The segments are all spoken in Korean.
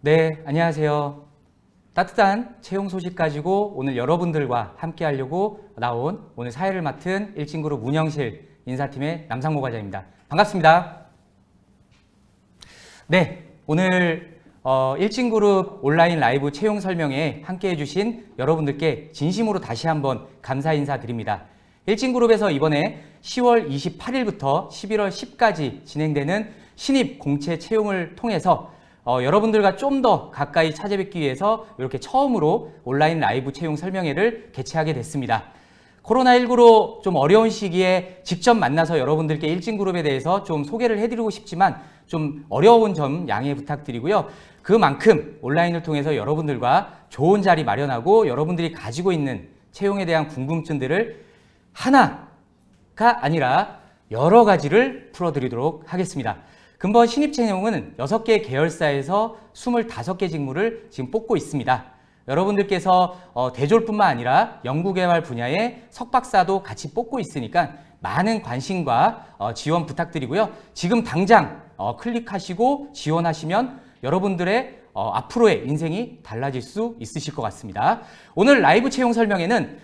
네, 안녕하세요. 따뜻한 채용 소식 가지고 오늘 여러분들과 함께 하려고 나온 오늘 사회를 맡은 일진그룹 운영실 인사팀의 남상모 과장입니다. 반갑습니다. 네, 오늘 일진그룹 온라인 라이브 채용 설명에 함께 해주신 여러분들께 진심으로 다시 한번 감사 인사드립니다. 일진그룹에서 이번에 10월 28일부터 11월 10까지 진행되는 신입 공채 채용을 통해서 여러분들과 좀 더 가까이 찾아뵙기 위해서 이렇게 처음으로 온라인 라이브 채용 설명회를 개최하게 됐습니다. 코로나19로 좀 어려운 시기에 직접 만나서 여러분들께 일진그룹에 대해서 좀 소개를 해드리고 싶지만 좀 어려운 점 양해 부탁드리고요. 그만큼 온라인을 통해서 여러분들과 좋은 자리 마련하고 여러분들이 가지고 있는 채용에 대한 궁금증들을 하나가 아니라 여러 가지를 풀어드리도록 하겠습니다. 금번 신입 채용은 6개 계열사에서 25개 직무를 지금 뽑고 있습니다. 여러분들께서 대졸뿐만 아니라 연구개발 분야의 석박사도 같이 뽑고 있으니까 많은 관심과 지원 부탁드리고요. 지금 당장 클릭하시고 지원하시면 여러분들의 앞으로의 인생이 달라질 수 있으실 것 같습니다. 오늘 라이브 채용 설명회는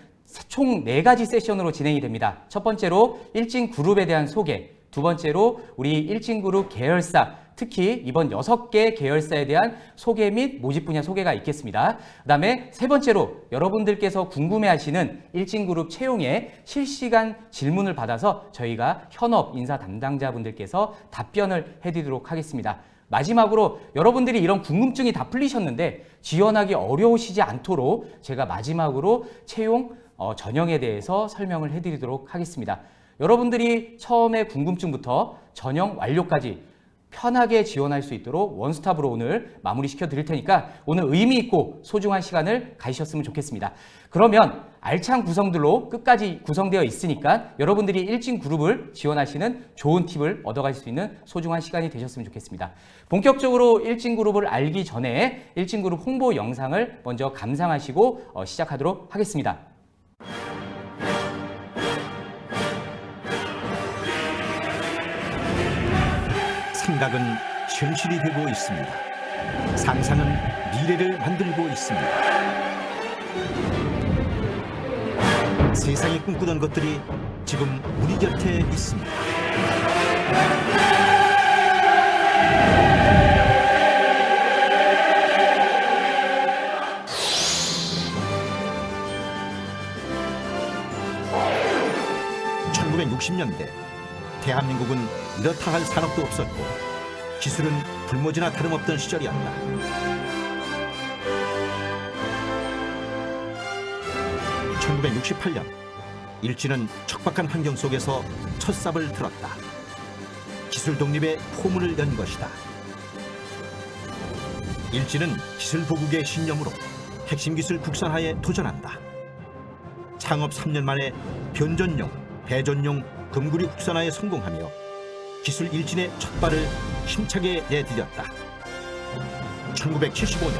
총 4가지 세션으로 진행이 됩니다. 첫 번째로 일진그룹에 대한 소개, 두 번째로 우리 일진그룹 계열사, 특히 이번 6개 계열사에 대한 소개 및 모집 분야 소개가 있겠습니다. 그 다음에 세 번째로 여러분들께서 궁금해하시는 일진그룹 채용에 실시간 질문을 받아서 저희가 현업 인사 담당자분들께서 답변을 해드리도록 하겠습니다. 마지막으로 여러분들이 이런 궁금증이 다 풀리셨는데 지원하기 어려우시지 않도록 제가 마지막으로 채용 전형에 대해서 설명을 해드리도록 하겠습니다. 여러분들이 처음에 궁금증부터 전형 완료까지 편하게 지원할 수 있도록 원스톱으로 오늘 마무리 시켜 드릴 테니까 오늘 의미 있고 소중한 시간을 가지셨으면 좋겠습니다. 그러면 알찬 구성들로 끝까지 구성되어 있으니까 여러분들이 일진그룹을 지원하시는 좋은 팁을 얻어갈 수 있는 소중한 시간이 되셨으면 좋겠습니다. 본격적으로 일진그룹을 알기 전에 일진그룹 홍보 영상을 먼저 감상하시고 시작하도록 하겠습니다. 생각은 현실이 되고 있습니다. 상상은 미래를 만들고 있습니다. 세상이 꿈꾸던 것들이 지금 우리 곁에 있습니다. (1960년대) 대한민국은 이렇다 할 산업도 없었고 기술은 불모지나 다름없던 시절이었다. (1968년) 일진은 척박한 환경 속에서 첫 삽을 들었다. 기술 독립의 포문을 연 것이다. 일진은 기술 보국의 신념으로 핵심 기술 국산화에 도전한다. 창업 3년 만에 변전용, 배전용 금구리 국산화에 성공하며 기술 일진의 첫 발을 힘차게 내디뎠다. 1975년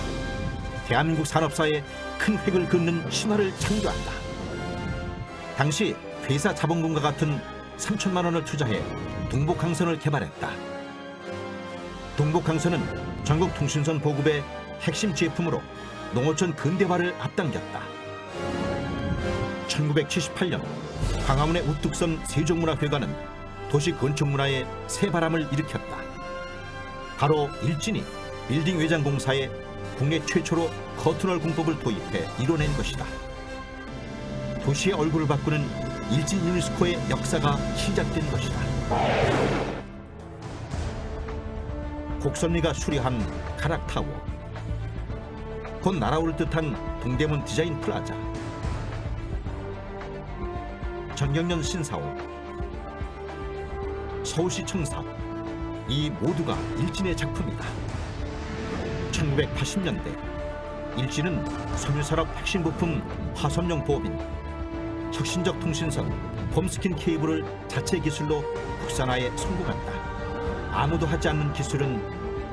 대한민국 산업사에 큰 획을 긋는 신화를 창조한다. 당시 회사 자본금과 같은 3천만 원을 투자해 동복항선을 개발했다. 동복항선은 전국 통신선 보급의 핵심 제품으로 농어촌 근대화를 앞당겼다. 1978년 광화문의 우뚝선 세종문화회관은 도시 건축문화에 새바람을 일으켰다. 바로 일진이 빌딩 외장 공사에 국내 최초로 커튼홀 공법을 도입해 이뤄낸 것이다. 도시의 얼굴을 바꾸는 일진 유니스코의 역사가 시작된 것이다. 곡선미가 수리한 가락타워, 곧 날아올 듯한 동대문 디자인 플라자, 전경련 신사옥, 서울시 청사옥, 이 모두가 일진의 작품이다. 1980년대 일진은 섬유산업 핵심 부품 화섬용 보빈, 혁신적 통신선 폼스킨 케이블을 자체 기술로 국산화에 성공한다. 아무도 하지 않는 기술은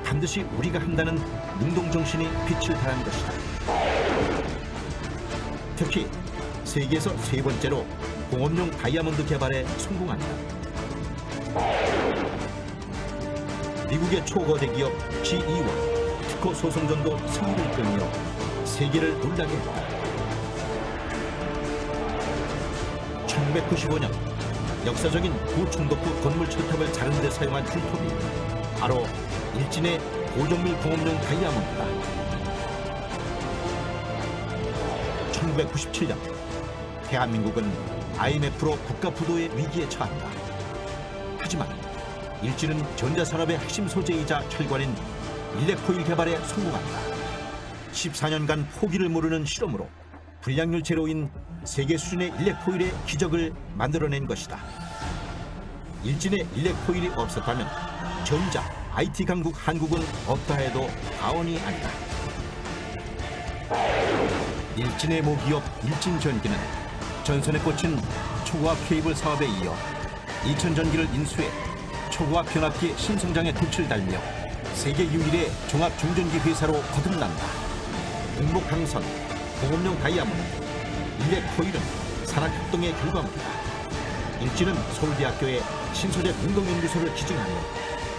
반드시 우리가 한다는 능동정신이 빛을 발한 것이다. 특히 세계에서 3번째로 공업용 다이아몬드 개발에 성공한다. 미국의 초거대 기업 GE와 멕시코 소송전도 승리를 끌며 세계를 놀라게 했다. 1995년 역사적인 구충덕구 건물 철탑을 자르는 데 사용한 줄톱이 바로 일진의 고정밀 공업용 다이아몬드다. 1997년 대한민국은 IMF로 국가 부도의 위기에 처한다. 하지만 일진은 전자산업의 핵심 소재이자 철관인 일렉포일 개발에 성공한다. 14년간 포기를 모르는 실험으로 불량률 제로인 세계 수준의 일렉포일의 기적을 만들어낸 것이다. 일진의 일렉포일이 없었다면 전자, IT 강국 한국은 없다 해도 과언이 아니다. 일진의 모기업 일진전기는 전선에 꽂힌 초고압 케이블 사업에 이어 2000전기를 인수해 초고압 변압기 신성장에 돛을 달며 세계 유일의 종합 중전기 회사로 거듭난다. 동목강선, 공업용 다이아몬드, 일렉포일은 산학협동의 결과물이다. 일진은 서울대학교의 신소재 공동연구소를 기증하며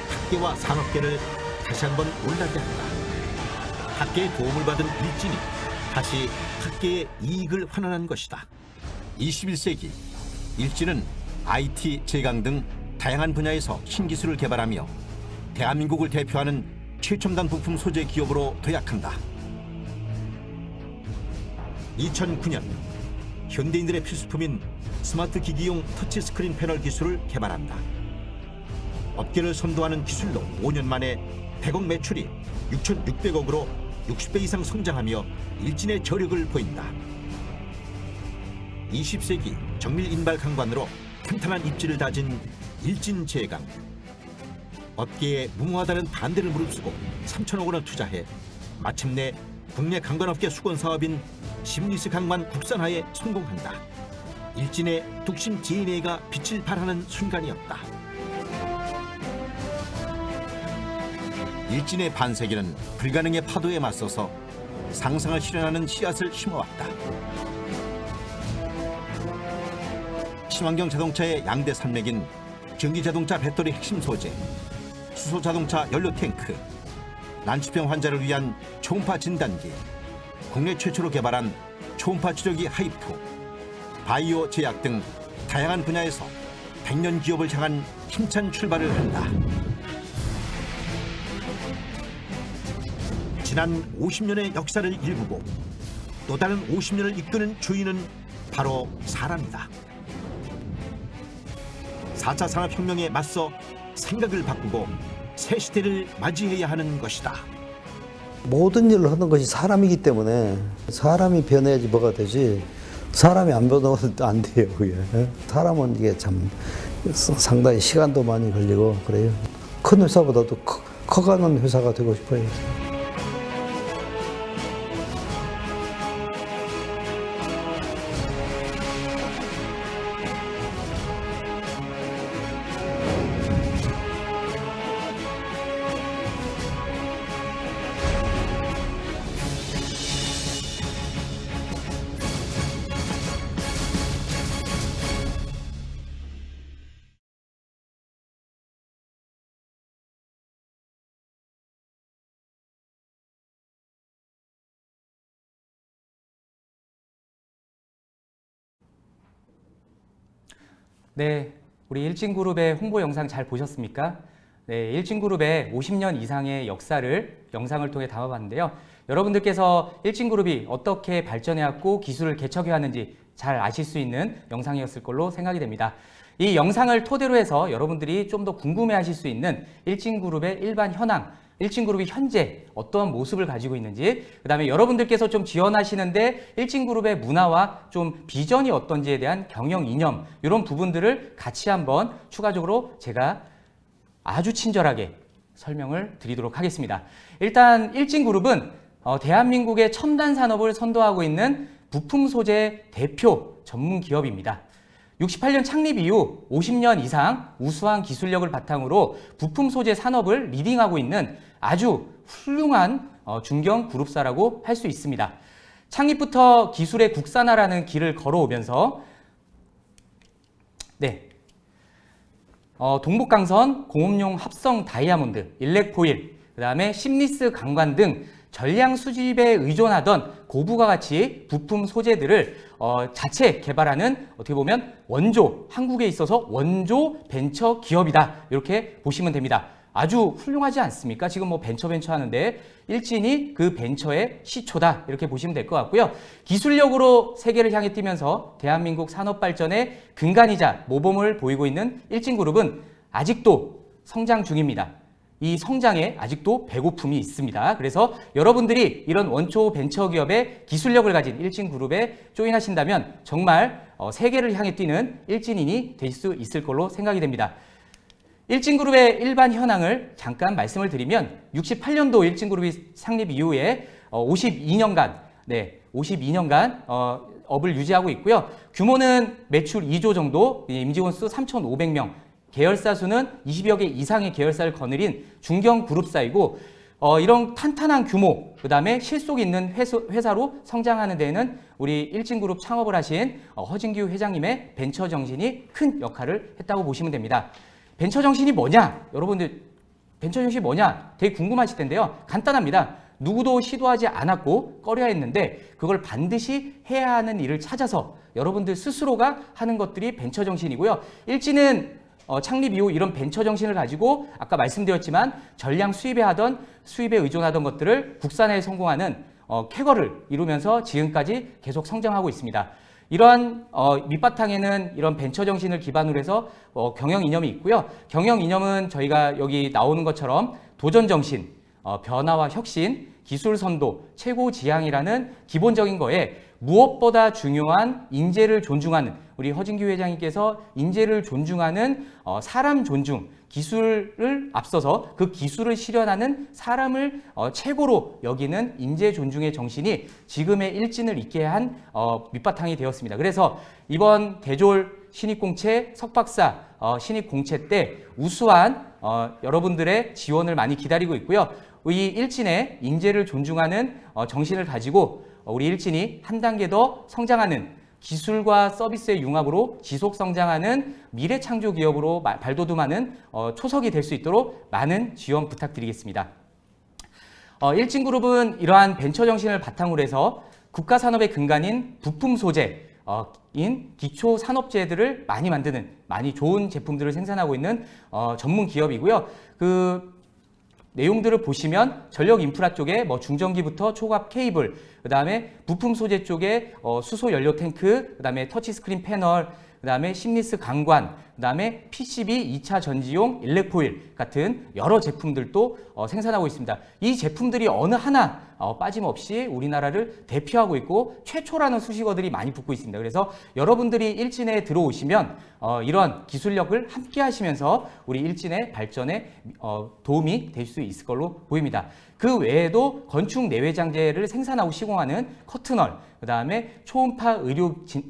학계와 산업계를 다시 한번 놀라게 한다. 학계의 도움을 받은 일진이 다시 학계의 이익을 환원한 것이다. 21세기 일진은 IT, 제강 등 다양한 분야에서 신기술을 개발하며 대한민국을 대표하는 최첨단 부품 소재 기업으로 도약한다. 2009년 현대인들의 필수품인 스마트 기기용 터치스크린 패널 기술을 개발한다. 업계를 선도하는 기술로 5년 만에 100억 매출이 6,600억으로 60배 이상 성장하며 일진의 저력을 보인다. 20세기 정밀 인발 강관으로 탄탄한 입지를 다진 일진 제강. 업계에 무모하다는 반대를 무릅쓰고 3천억 원을 투자해 마침내 국내 강관업계 수건 사업인 심리스 강관 국산화에 성공한다. 일진의 독심 DNA가 빛을 발하는 순간이었다. 일진의 반세기는 불가능의 파도에 맞서서 상상을 실현하는 씨앗을 심어왔다. 친환경 자동차의 양대 산맥인 전기자동차 배터리 핵심 소재, 수소자동차 연료 탱크, 난치병 환자를 위한 초음파 진단기, 국내 최초로 개발한 초음파 치료기 하이프, 바이오 제약 등 다양한 분야에서 100년 기업을 향한 힘찬 출발을 한다. 지난 50년의 역사를 일구고 또 다른 50년을 이끄는 주인은 바로 사람이다. 4차 산업혁명에 맞서 생각을 바꾸고 새 시대를 맞이해야 하는 것이다. 모든 일을 하는 것이 사람이기 때문에 사람이 변해야지 뭐가 되지, 사람이 안 변하면 안 돼요. 그게. 사람은 이게 참 상당히 시간도 많이 걸리고 그래요. 큰 회사보다도 커가는 회사가 되고 싶어요. 네, 우리 일진그룹의 홍보 영상 잘 보셨습니까? 네, 일진그룹의 50년 이상의 역사를 영상을 통해 담아봤는데요. 여러분들께서 일진그룹이 어떻게 발전해왔고 기술을 개척해왔는지 잘 아실 수 있는 영상이었을 걸로 생각이 됩니다. 이 영상을 토대로 해서 여러분들이 좀 더 궁금해하실 수 있는 일진그룹의 일반 현황, 일진그룹이 현재 어떠한 모습을 가지고 있는지, 그 다음에 여러분들께서 좀 지원하시는데 일진그룹의 문화와 좀 비전이 어떤지에 대한 경영 이념, 이런 부분들을 같이 한번 추가적으로 제가 아주 친절하게 설명을 드리도록 하겠습니다. 일단 일진그룹은 대한민국의 첨단 산업을 선도하고 있는 부품 소재 대표 전문 기업입니다. 68년 창립 이후 50년 이상 우수한 기술력을 바탕으로 부품 소재 산업을 리딩하고 있는 아주 훌륭한 중견 그룹사라고 할 수 있습니다. 창립부터 기술의 국산화라는 길을 걸어오면서 동북강선, 공업용 합성 다이아몬드, 일렉포일, 그다음에 심리스 강관 등 전량 수집에 의존하던 고부가 가치 부품 소재들을 자체 개발하는 어떻게 보면 원조, 한국에 있어서 원조 벤처 기업이다. 이렇게 보시면 됩니다. 아주 훌륭하지 않습니까? 지금 뭐 벤처 하는데 일진이 그 벤처의 시초다. 이렇게 보시면 될 것 같고요. 기술력으로 세계를 향해 뛰면서 대한민국 산업 발전의 근간이자 모범을 보이고 있는 일진그룹은 아직도 성장 중입니다. 이 성장에 아직도 배고픔이 있습니다. 그래서 여러분들이 이런 원초 벤처기업의 기술력을 가진 일진그룹에 조인하신다면 정말 세계를 향해 뛰는 일진인이 될 수 있을 걸로 생각이 됩니다. 일진그룹의 일반 현황을 잠깐 말씀을 드리면 68년도 일진그룹이 창립 이후에 52년간 업을 유지하고 있고요. 규모는 매출 2조 정도, 임직원 수 3,500명, 계열사 수는 20여 개 이상의 계열사를 거느린 중견 그룹사이고 이런 탄탄한 규모, 그 다음에 실속이 있는 회사로 성장하는 데에는 우리 일진그룹 창업을 하신 허진규 회장님의 벤처 정신이 큰 역할을 했다고 보시면 됩니다. 벤처 정신이 뭐냐? 여러분들 벤처 정신이 뭐냐? 되게 궁금하실 텐데요. 간단합니다. 누구도 시도하지 않았고 꺼려 했는데 그걸 반드시 해야 하는 일을 찾아서 여러분들 스스로가 하는 것들이 벤처 정신이고요. 일진은 창립 이후 이런 벤처 정신을 가지고 아까 말씀드렸지만 전량 수입에 의존하던 것들을 국산화에 성공하는 쾌거를 이루면서 지금까지 계속 성장하고 있습니다. 이러한 밑바탕에는 이런 벤처 정신을 기반으로 해서 경영 이념이 있고요. 경영 이념은 저희가 여기 나오는 것처럼 도전 정신, 변화와 혁신, 기술 선도, 최고 지향이라는 기본적인 거에 무엇보다 중요한 인재를 존중하는 우리 허진규 회장님께서 인재를 존중하는 사람 존중, 기술을 앞서서 그 기술을 실현하는 사람을 최고로 여기는 인재 존중의 정신이 지금의 일진을 있게 한 밑바탕이 되었습니다. 그래서 이번 대졸 신입공채, 석박사 신입공채 때 우수한 여러분들의 지원을 많이 기다리고 있고요. 이 일진의 인재를 존중하는 정신을 가지고 우리 일진이 한 단계 더 성장하는 기술과 서비스의 융합으로 지속 성장하는 미래 창조 기업으로 발돋움하는 초석이 될 수 있도록 많은 지원 부탁드리겠습니다. 일진그룹은 이러한 벤처 정신을 바탕으로 해서 국가 산업의 근간인 부품 소재인 기초 산업재들을 많이 만드는 많이 좋은 제품들을 생산하고 있는 전문 기업이고요. 그 내용들을 보시면 전력 인프라 쪽에 중전기부터 초과압 케이블, 그 다음에 부품 소재 쪽에 수소 연료 탱크, 그 다음에 터치스크린 패널, 그 다음에 심리스 강관, 그 다음에 PCB 2차 전지용 일렉포일 같은 여러 제품들도 생산하고 있습니다. 이 제품들이 어느 하나 빠짐없이 우리나라를 대표하고 있고 최초라는 수식어들이 많이 붙고 있습니다. 그래서 여러분들이 일진에 들어오시면 이런 기술력을 함께 하시면서 우리 일진의 발전에 도움이 될 수 있을 걸로 보입니다. 그 외에도 건축 내외장재를 생산하고 시공하는 커튼널, 그 다음에 초음파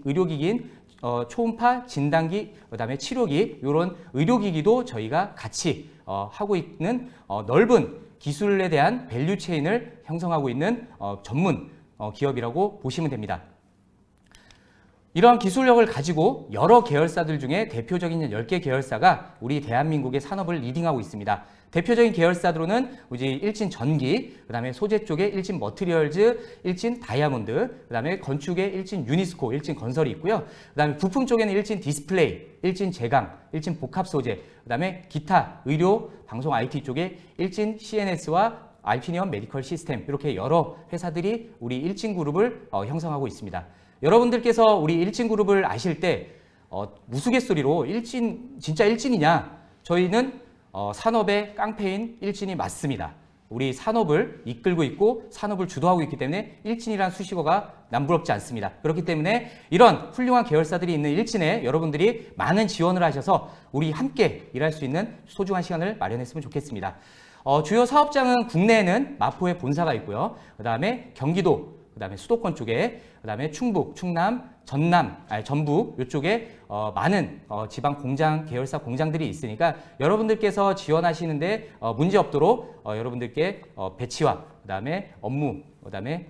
의료기기인 초음파 진단기, 그 다음에 치료기, 이런 의료기기도 저희가 같이 하고 있는 넓은 기술에 대한 밸류 체인을 형성하고 있는 전문 기업이라고 보시면 됩니다. 이러한 기술력을 가지고 여러 계열사들 중에 대표적인 10개 계열사가 우리 대한민국의 산업을 리딩하고 있습니다. 대표적인 계열사들로는 이제 일진 전기, 그 다음에 소재 쪽에 일진 머티리얼즈, 일진 다이아몬드, 그 다음에 건축에 일진 유니스코, 일진 건설이 있고요. 그 다음에 부품 쪽에는 일진 디스플레이, 일진 제강, 일진 복합 소재, 그 다음에 기타, 의료, 방송 IT 쪽에 일진 CNS와 알피니엄 메디컬 시스템, 이렇게 여러 회사들이 우리 일진그룹을 형성하고 있습니다. 여러분들께서 우리 일진그룹을 아실 때 우스갯소리로 진짜 일진이냐? 저희는 산업의 깡패인 일진이 맞습니다. 우리 산업을 이끌고 있고 산업을 주도하고 있기 때문에 일진이라는 수식어가 남부럽지 않습니다. 그렇기 때문에 이런 훌륭한 계열사들이 있는 일진에 여러분들이 많은 지원을 하셔서 우리 함께 일할 수 있는 소중한 시간을 마련했으면 좋겠습니다. 주요 사업장은 국내에는 마포에 본사가 있고요. 그 다음에 경기도, 그 다음에 수도권 쪽에, 그 다음에 충북, 충남, 전북 이쪽에 많은 지방 공장, 계열사 공장들이 있으니까 여러분들께서 지원하시는데 문제 없도록 여러분들께 배치와 그 다음에 업무, 그 다음에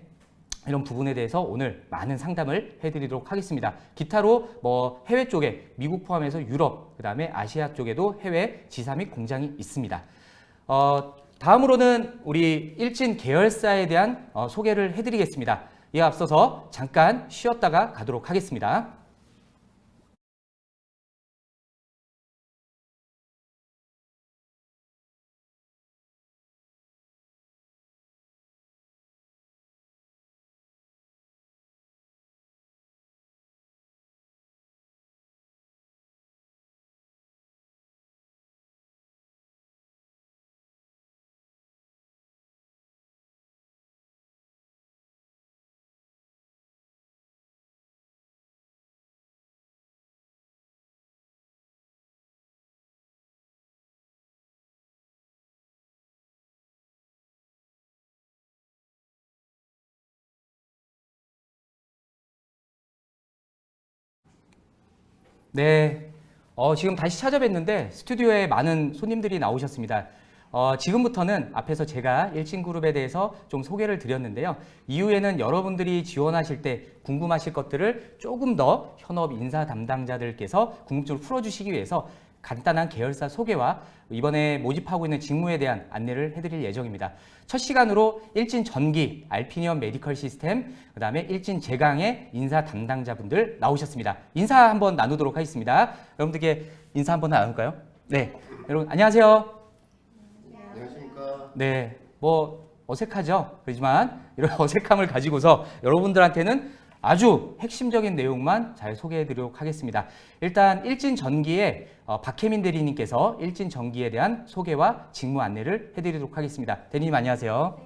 이런 부분에 대해서 오늘 많은 상담을 해드리도록 하겠습니다. 기타로 해외 쪽에 미국 포함해서 유럽, 그 다음에 아시아 쪽에도 해외 지사 및 공장이 있습니다. 다음으로는 우리 일진 계열사에 대한 소개를 해드리겠습니다. 이에 앞서서 잠깐 쉬었다가 가도록 하겠습니다. 네, 지금 다시 찾아뵀는데 스튜디오에 많은 손님들이 나오셨습니다. 지금부터는 앞에서 제가 일진그룹에 대해서 좀 소개를 드렸는데요. 이후에는 여러분들이 지원하실 때 궁금하실 것들을 조금 더 현업 인사 담당자들께서 궁금증을 풀어주시기 위해서 간단한 계열사 소개와 이번에 모집하고 있는 직무에 대한 안내를 해드릴 예정입니다. 첫 시간으로 일진 전기, 알피니엄 메디컬 시스템, 그 다음에 일진 제강의 인사 담당자분들 나오셨습니다. 인사 한번 나누도록 하겠습니다. 여러분들께 인사 한번 나눌까요? 네, 여러분 안녕하세요. 안녕하십니까. 네, 뭐 어색하죠? 그렇지만 이런 어색함을 가지고서 여러분들한테는 아주 핵심적인 내용만 잘 소개해드리도록 하겠습니다. 일단 일진전기의 박혜민 대리님께서 일진전기에 대한 소개와 직무 안내를 해드리도록 하겠습니다. 대리님 안녕하세요.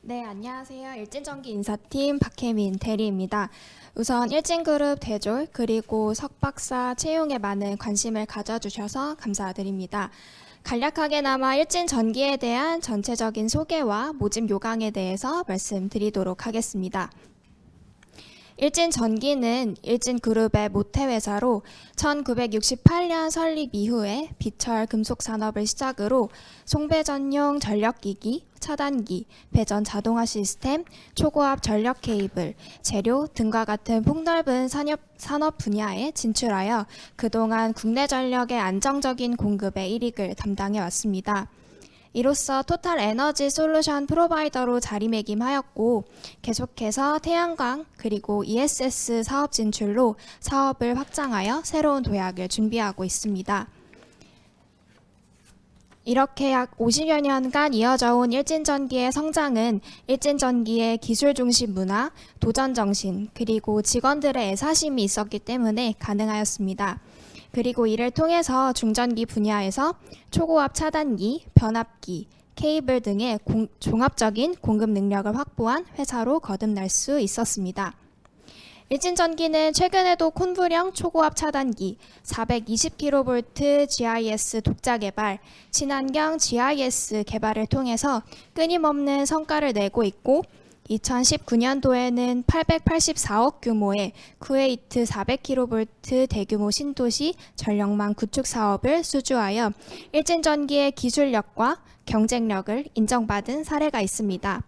네, 안녕하세요. 일진전기 인사팀 박혜민 대리입니다. 우선 일진그룹 대졸 그리고 석박사 채용에 많은 관심을 가져주셔서 감사드립니다. 간략하게나마 일진전기에 대한 전체적인 소개와 모집 요강에 대해서 말씀드리도록 하겠습니다. 일진전기는 일진그룹의 모태회사로 1968년 설립 이후에 비철 금속 산업을 시작으로 송배전용 전력기기, 차단기, 배전 자동화 시스템, 초고압 전력 케이블, 재료 등과 같은 폭넓은 산업 분야에 진출하여 그동안 국내 전력의 안정적인 공급에 일익을 담당해 왔습니다. 이로써 토탈 에너지 솔루션 프로바이더로 자리매김하였고 계속해서 태양광 그리고 ESS 사업 진출로 사업을 확장하여 새로운 도약을 준비하고 있습니다. 이렇게 약 50여 년간 이어져 온 일진전기의 성장은 일진전기의 기술 중심 문화, 도전 정신, 그리고 직원들의 애사심이 있었기 때문에 가능하였습니다. 그리고 이를 통해서 중전기 분야에서 초고압 차단기, 변압기, 케이블 등의 종합적인 공급 능력을 확보한 회사로 거듭날 수 있었습니다. 일진전기는 최근에도 콘브령 초고압 차단기, 420kV GIS 독자 개발, 친환경 GIS 개발을 통해서 끊임없는 성과를 내고 있고 2019년도에는 884억 규모의 쿠웨이트 400kV 대규모 신도시 전력망 구축 사업을 수주하여 일진전기의 기술력과 경쟁력을 인정받은 사례가 있습니다.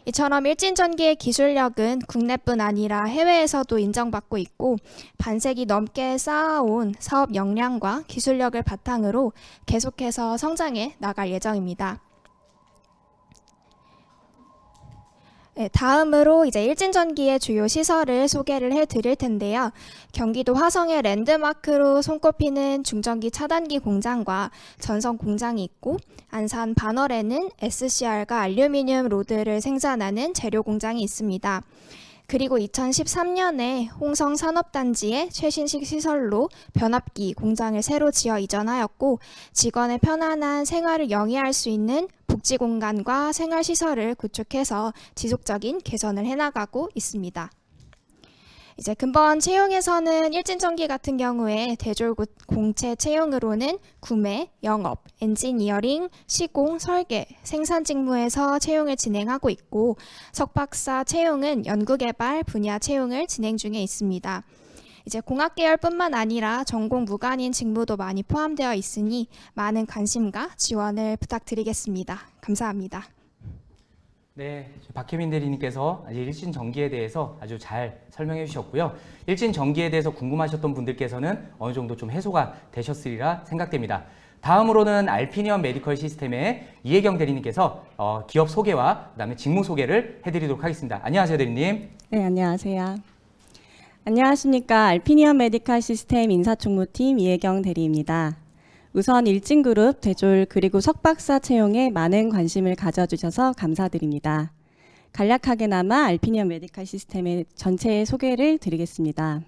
이처럼 일진전기의 기술력은 국내뿐 아니라 해외에서도 인정받고 있고 반세기 넘게 쌓아온 사업 역량과 기술력을 바탕으로 계속해서 성장해 나갈 예정입니다. 네, 다음으로 이제 일진전기의 주요 시설을 소개를 해드릴 텐데요. 경기도 화성의 랜드마크로 손꼽히는 중전기 차단기 공장과 전선 공장이 있고 안산 반월에는 SCR과 알루미늄 로드를 생산하는 재료 공장이 있습니다. 그리고 2013년에 홍성 산업단지에 최신식 시설로 변압기 공장을 새로 지어 이전하였고 직원의 편안한 생활을 영위할 수 있는 복지 공간과 생활 시설을 구축해서 지속적인 개선을 해나가고 있습니다. 이제 근본 채용에서는 일진전기 같은 경우에 대졸 공채 채용으로는 구매, 영업, 엔지니어링, 시공, 설계, 생산 직무에서 채용을 진행하고 있고 석박사 채용은 연구개발 분야 채용을 진행 중에 있습니다. 이제 공학 계열뿐만 아니라 전공 무관인 직무도 많이 포함되어 있으니 많은 관심과 지원을 부탁드리겠습니다. 감사합니다. 네, 박혜민 대리님께서 일진전기에 대해서 아주 잘 설명해 주셨고요. 일진전기에 대해서 궁금하셨던 분들께서는 어느 정도 좀 해소가 되셨으리라 생각됩니다. 다음으로는 알피니언 메디컬 시스템의 이혜경 대리님께서 기업 소개와 그다음에 직무 소개를 해드리도록 하겠습니다. 안녕하세요, 대리님. 네, 안녕하세요. 안녕하십니까. 알피니언 메디컬 시스템 인사총무팀 이혜경 대리입니다. 우선 일진그룹 대졸 그리고 석박사 채용에 많은 관심을 가져주셔서 감사드립니다. 간략하게나마 알피니언 메디컬 시스템의 전체 소개를 드리겠습니다.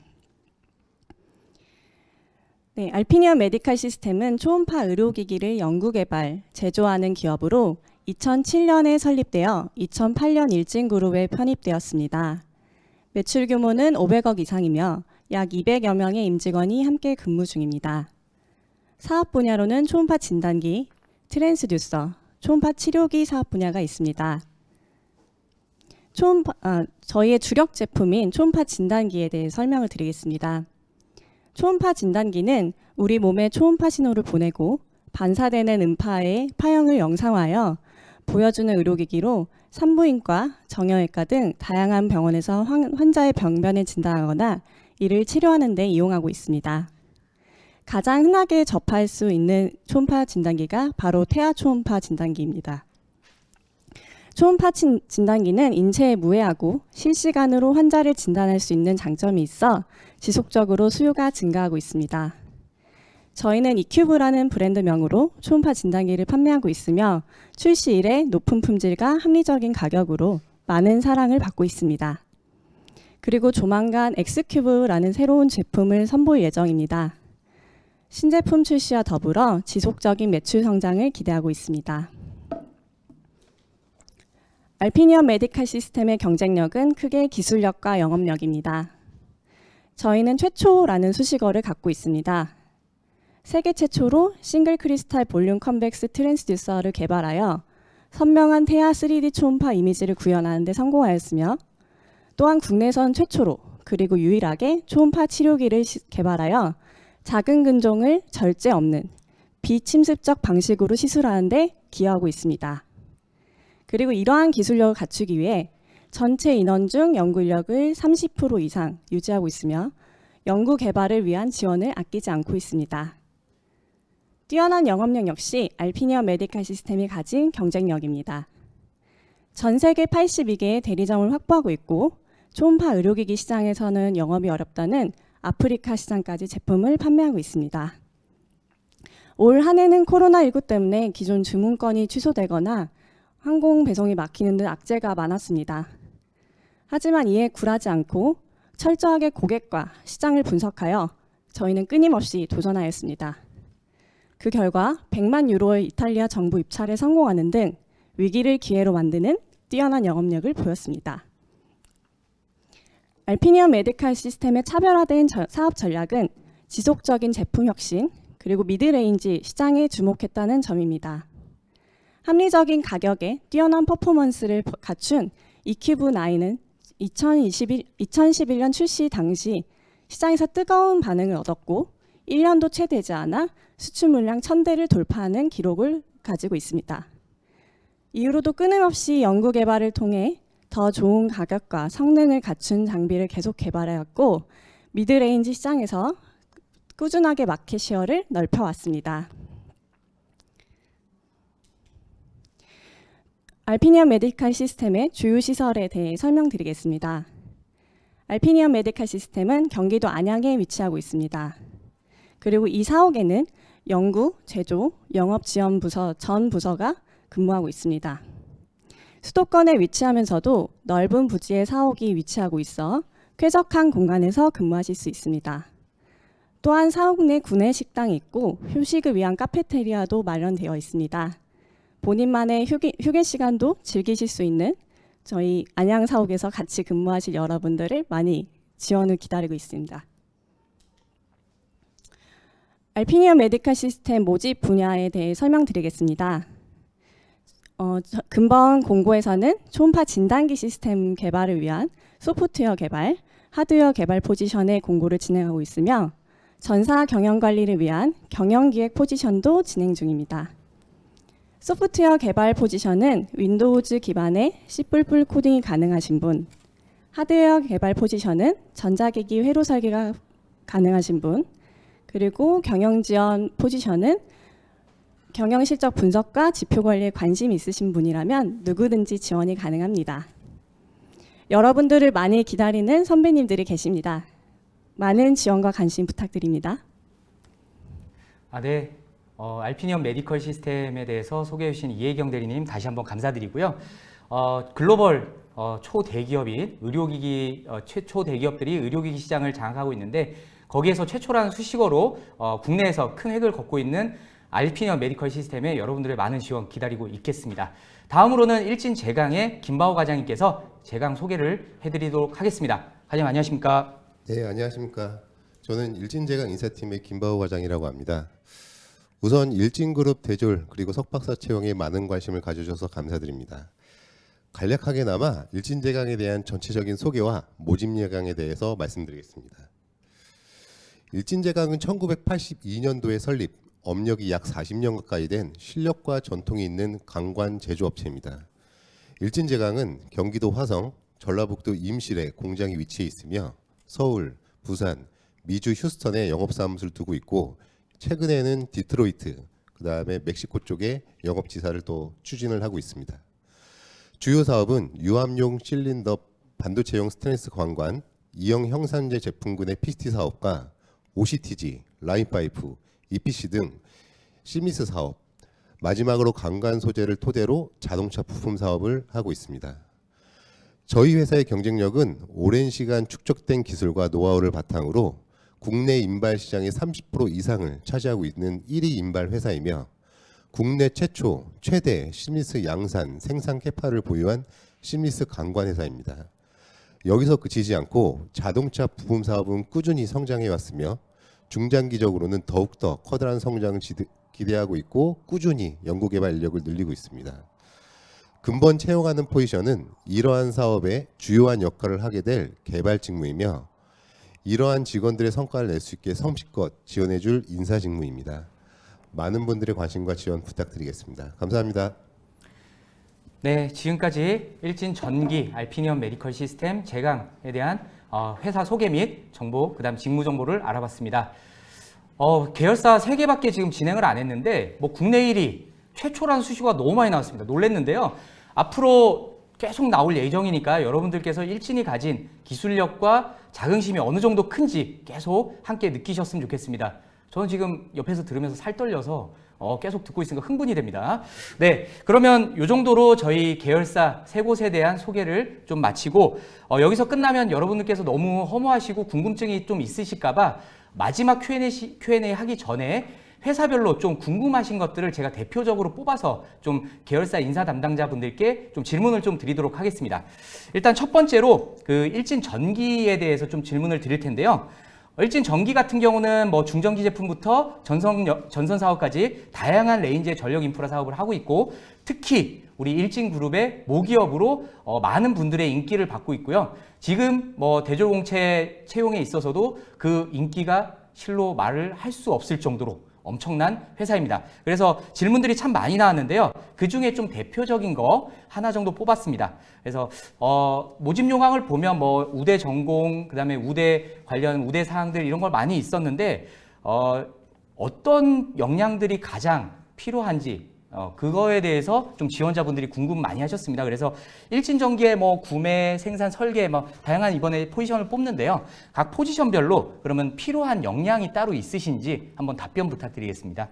네, 알피니언 메디컬 시스템은 초음파 의료기기를 연구개발, 제조하는 기업으로 2007년에 설립되어 2008년 일진그룹에 편입되었습니다. 매출 규모는 500억 이상이며 약 200여 명의 임직원이 함께 근무 중입니다. 사업 분야로는 초음파 진단기, 트랜스듀서, 초음파 치료기 사업 분야가 있습니다. 저희의 주력 제품인 초음파 진단기에 대해 설명을 드리겠습니다. 초음파 진단기는 우리 몸에 초음파 신호를 보내고 반사되는 음파의 파형을 영상화하여 보여주는 의료기기로 산부인과, 정형외과 등 다양한 병원에서 환자의 병변을 진단하거나 이를 치료하는 데 이용하고 있습니다. 가장 흔하게 접할 수 있는 초음파 진단기가 바로 태아 초음파 진단기입니다. 초음파 진단기는 인체에 무해하고 실시간으로 환자를 진단할 수 있는 장점이 있어 지속적으로 수요가 증가하고 있습니다. 저희는 이큐브라는 브랜드명으로 초음파 진단기를 판매하고 있으며 출시 이래 높은 품질과 합리적인 가격으로 많은 사랑을 받고 있습니다. 그리고 조만간 엑스큐브라는 새로운 제품을 선보일 예정입니다. 신제품 출시와 더불어 지속적인 매출 성장을 기대하고 있습니다. 알피니언 메디컬 시스템의 경쟁력은 크게 기술력과 영업력입니다. 저희는 최초라는 수식어를 갖고 있습니다. 세계 최초로 싱글 크리스탈 볼륨 컨벡스 트랜스듀서를 개발하여 선명한 태아 3D 초음파 이미지를 구현하는 데 성공하였으며 또한 국내선 최초로 그리고 유일하게 초음파 치료기를 개발하여 작은 근종을 절제 없는 비침습적 방식으로 시술하는 데 기여하고 있습니다. 그리고 이러한 기술력을 갖추기 위해 전체 인원 중 연구 인력을 30% 이상 유지하고 있으며 연구 개발을 위한 지원을 아끼지 않고 있습니다. 뛰어난 영업력 역시 알피니언 메디컬 시스템이 가진 경쟁력입니다. 전 세계 82개의 대리점을 확보하고 있고 초음파 의료기기 시장에서는 영업이 어렵다는 아프리카 시장까지 제품을 판매하고 있습니다. 올 한 해는 코로나19 때문에 기존 주문건이 취소되거나 항공 배송이 막히는 등 악재가 많았습니다. 하지만 이에 굴하지 않고 철저하게 고객과 시장을 분석하여 저희는 끊임없이 도전하였습니다. 그 결과 100만 유로의 이탈리아 정부 입찰에 성공하는 등 위기를 기회로 만드는 뛰어난 영업력을 보였습니다. 알피니언 메디컬 시스템의 차별화된 사업 전략은 지속적인 제품 혁신 그리고 미드레인지 시장에 주목했다는 점입니다. 합리적인 가격에 뛰어난 퍼포먼스를 갖춘 이큐브9은 2011년 출시 당시 시장에서 뜨거운 반응을 얻었고 1년도 채 되지 않아 수출 물량 1000대를 돌파하는 기록을 가지고 있습니다. 이후로도 끊임없이 연구 개발을 통해 더 좋은 가격과 성능을 갖춘 장비를 계속 개발해왔고 미드레인지 시장에서 꾸준하게 마켓 쉐어를 넓혀왔습니다. 알피니언 메디컬 시스템의 주요 시설에 대해 설명드리겠습니다. 알피니언 메디컬 시스템은 경기도 안양에 위치하고 있습니다. 그리고 이 사옥에는 연구, 제조, 영업 지원 부서 전 부서가 근무하고 있습니다. 수도권에 위치하면서도 넓은 부지의 사옥이 위치하고 있어 쾌적한 공간에서 근무하실 수 있습니다. 또한 사옥 내 구내 식당이 있고 휴식을 위한 카페테리아도 마련되어 있습니다. 본인만의 휴게 시간도 즐기실 수 있는 저희 안양 사옥에서 같이 근무하실 여러분들을 많이 지원을 기다리고 있습니다. 알피니언 메디컬 시스템 모집 분야에 대해 설명드리겠습니다. 금번 공고에서는 초음파 진단기 시스템 개발을 위한 소프트웨어 개발, 하드웨어 개발 포지션의 공고를 진행하고 있으며 전사 경영 관리를 위한 경영기획 포지션도 진행 중입니다. 소프트웨어 개발 포지션은 윈도우즈 기반의 C++ 코딩이 가능하신 분, 하드웨어 개발 포지션은 전자기기 회로 설계가 가능하신 분, 그리고 경영 지원 포지션은 경영 실적 분석과 지표 관리에 관심 있으신 분이라면 누구든지 지원이 가능합니다. 여러분들을 많이 기다리는 선배님들이 계십니다. 많은 지원과 관심 부탁드립니다. 네. 알피니엄 메디컬 시스템에 대해서 소개해 주신 이혜경 대리님 다시 한번 감사드리고요. 글로벌 초대기업인 의료기기 최초 대기업들이 의료기기 시장을 장악하고 있는데 거기에서 최초라는 수식어로 국내에서 큰 획을 걷고 있는 알피니엄 메디컬 시스템에 여러분들의 많은 지원 기다리고 있겠습니다. 다음으로는 일진제강의 김바호 과장님께서 제강 소개를 해드리도록 하겠습니다. 과장님 안녕하십니까? 네, 안녕하십니까. 저는 일진제강 인사팀의 김바호 과장이라고 합니다. 우선 일진그룹 대졸 그리고 석박사 채용에 많은 관심을 가져주셔서 감사드립니다. 간략하게나마 일진제강에 대한 전체적인 소개와 모집예강에 대해서 말씀드리겠습니다. 일진제강은 1982년도에 설립, 업력이 약 40년 가까이 된 실력과 전통이 있는 강관 제조업체입니다. 일진제강은 경기도 화성, 전라북도 임실에 공장이 위치해 있으며 서울, 부산, 미주 휴스턴에 영업사무소를 두고 있고 최근에는 디트로이트, 그 다음에 멕시코 쪽에 영업지사를 또 추진을 하고 있습니다. 주요 사업은 유압용 실린더 반도체용 스테인리스 관관, 이형 형산제 제품군의 PT 사업과 OCTG, 라인파이프, EPC 등 시미스 사업, 마지막으로 강관 소재를 토대로 자동차 부품 사업을 하고 있습니다. 저희 회사의 경쟁력은 오랜 시간 축적된 기술과 노하우를 바탕으로 국내 인발 시장의 30% 이상을 차지하고 있는 1위 인발 회사이며 국내 최초, 최대 시미스 양산 생산 캐파를 보유한 시미스 강관 회사입니다. 여기서 그치지 않고 자동차 부품 사업은 꾸준히 성장해 왔으며 중장기적으로는 더욱더 커다란 성장을 기대하고 있고 꾸준히 연구개발 인력을 늘리고 있습니다. 근본 채용하는 포지션은 이러한 사업에 주요한 역할을 하게 될 개발 직무이며 이러한 직원들의 성과를 낼 수 있게 성실껏 지원해줄 인사 직무입니다. 많은 분들의 관심과 지원 부탁드리겠습니다. 감사합니다. 네, 지금까지 일진 전기 알피니엄 메디컬 시스템 제강에 대한 회사 소개 및 정보, 그다음 직무 정보를 알아봤습니다. 계열사 3개밖에 지금 진행을 안 했는데 뭐 국내 1위 최초라는 수식어가 너무 많이 나왔습니다. 놀랐는데요. 앞으로 계속 나올 예정이니까 여러분들께서 일진이 가진 기술력과 자긍심이 어느 정도 큰지 계속 함께 느끼셨으면 좋겠습니다. 저는 지금 옆에서 들으면서 살 떨려서 계속 듣고 있으니까 흥분이 됩니다. 네, 그러면 이 정도로 저희 계열사 3곳에 대한 소개를 좀 마치고 여기서 끝나면 여러분들께서 너무 허무하시고 궁금증이 좀 있으실까봐 마지막 Q&A 하기 전에 회사별로 좀 궁금하신 것들을 제가 대표적으로 뽑아서 좀 계열사 인사 담당자분들께 좀 질문을 좀 드리도록 하겠습니다. 일단 첫 번째로 그 일진 전기에 대해서 좀 질문을 드릴 텐데요. 일진 전기 같은 경우는 뭐 중전기 제품부터 전선 사업까지 다양한 레인지의 전력 인프라 사업을 하고 있고 특히 우리 일진 그룹의 모기업으로 많은 분들의 인기를 받고 있고요. 지금 뭐 대졸공채 채용에 있어서도 그 인기가 실로 말을 할 수 없을 정도로 엄청난 회사입니다. 그래서 질문들이 참 많이 나왔는데요. 그 중에 좀 대표적인 거 하나 정도 뽑았습니다. 그래서 모집 요강을 보면 뭐 우대 전공, 그다음에 우대 관련 우대 사항들 이런 걸 많이 있었는데 어떤 역량들이 가장 필요한지 그거에 대해서 좀 지원자분들이 궁금 많이 하셨습니다. 그래서 일진전기의 뭐 구매, 생산, 설계 뭐 다양한 이번에 포지션을 뽑는데요. 각 포지션별로 그러면 필요한 역량이 따로 있으신지 한번 답변 부탁드리겠습니다.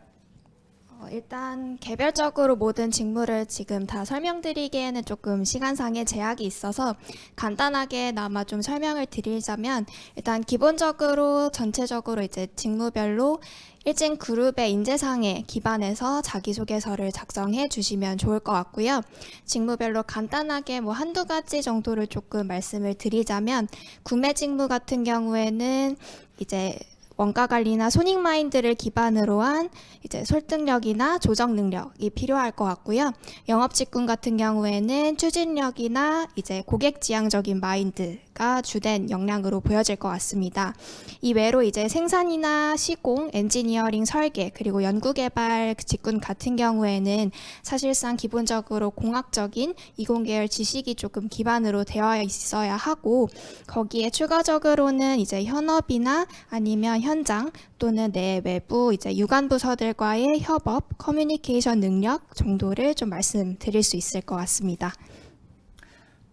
일단 개별적으로 모든 직무를 지금 다 설명드리기에는 조금 시간상의 제약이 있어서 간단하게나마 좀 설명을 드리자면 일단 기본적으로 전체적으로 이제 직무별로 일진 그룹의 인재상에 기반해서 자기소개서를 작성해 주시면 좋을 것 같고요. 직무별로 간단하게 뭐 한두 가지 정도를 조금 말씀을 드리자면 구매 직무 같은 경우에는 이제 원가 관리나 손익 마인드를 기반으로 한 이제 설득력이나 조정 능력이 필요할 것 같고요. 영업 직군 같은 경우에는 추진력이나 이제 고객 지향적인 마인드가 주된 역량으로 보여질 것 같습니다. 이외로 이제 생산이나 시공, 엔지니어링, 설계 그리고 연구개발 직군 같은 경우에는 사실상 기본적으로 공학적인 이공계열 지식이 조금 기반으로 되어 있어야 하고 거기에 추가적으로는 이제 현업이나 아니면 현장 또는 내 외부 이제 유관 부서들과의 협업, 커뮤니케이션 능력 정도를 좀 말씀드릴 수 있을 것 같습니다.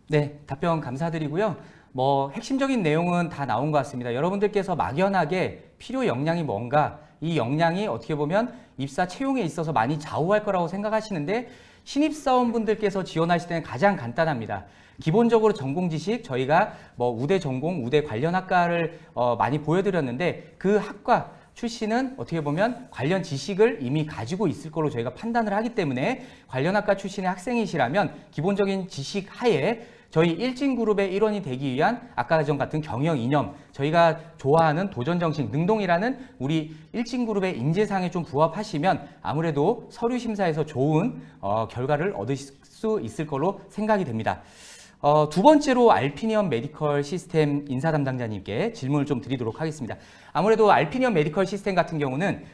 네, 답변 감사드리고요. 뭐 핵심적인 내용은 다 나온 것 같습니다. 여러분들께서 막연하게 필요 역량이 뭔가, 이 역량이 어떻게 보면 입사 채용에 있어서 많이 좌우할 거라고 생각하시는데, 신입사원분들께서 지원하실 때는 가장 간단합니다. 기본적으로 전공 지식, 저희가 뭐 우대 전공, 우대 관련 학과를 많이 보여드렸는데, 그 학과 출신은 어떻게 보면 관련 지식을 이미 가지고 있을 걸로 저희가 판단을 하기 때문에, 관련 학과 출신의 학생이시라면 기본적인 지식 하에 저희 일진그룹의 일원이 되기 위한 아까 전 같은 경영 이념, 저희가 좋아하는 도전정신, 능동이라는 우리 일진그룹의 인재상에 좀 부합하시면 아무래도 서류 심사에서 좋은 결과를 얻으실 수 있을 걸로 생각이 됩니다. 두 번째로 알피니엄 메디컬 시스템 인사 담당자님께 질문을 좀 드리도록 하겠습니다. 아무래도 알피니엄 메디컬 시스템 같은 경우는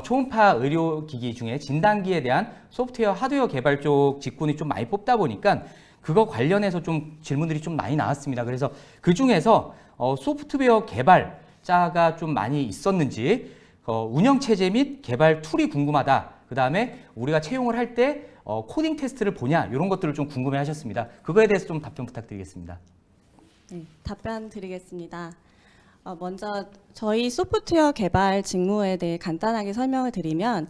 초음파 의료기기 중에 진단기에 대한 소프트웨어, 하드웨어 개발 쪽 직군이 좀 많이 뽑다 보니까 그거 관련해서 좀 질문들이 좀 많이 나왔습니다. 그래서 그 중에서 소프트웨어 개발자가 좀 많이 있었는지, 운영체제 및 개발 툴이 궁금하다. 그 다음에 우리가 채용을 할 때 코딩 테스트를 보냐, 이런 것들을 좀 궁금해 하셨습니다. 그거에 대해서 좀 답변 부탁드리겠습니다. 네, 답변 드리겠습니다. 먼저 저희 소프트웨어 개발 직무에 대해 간단하게 설명을 드리면,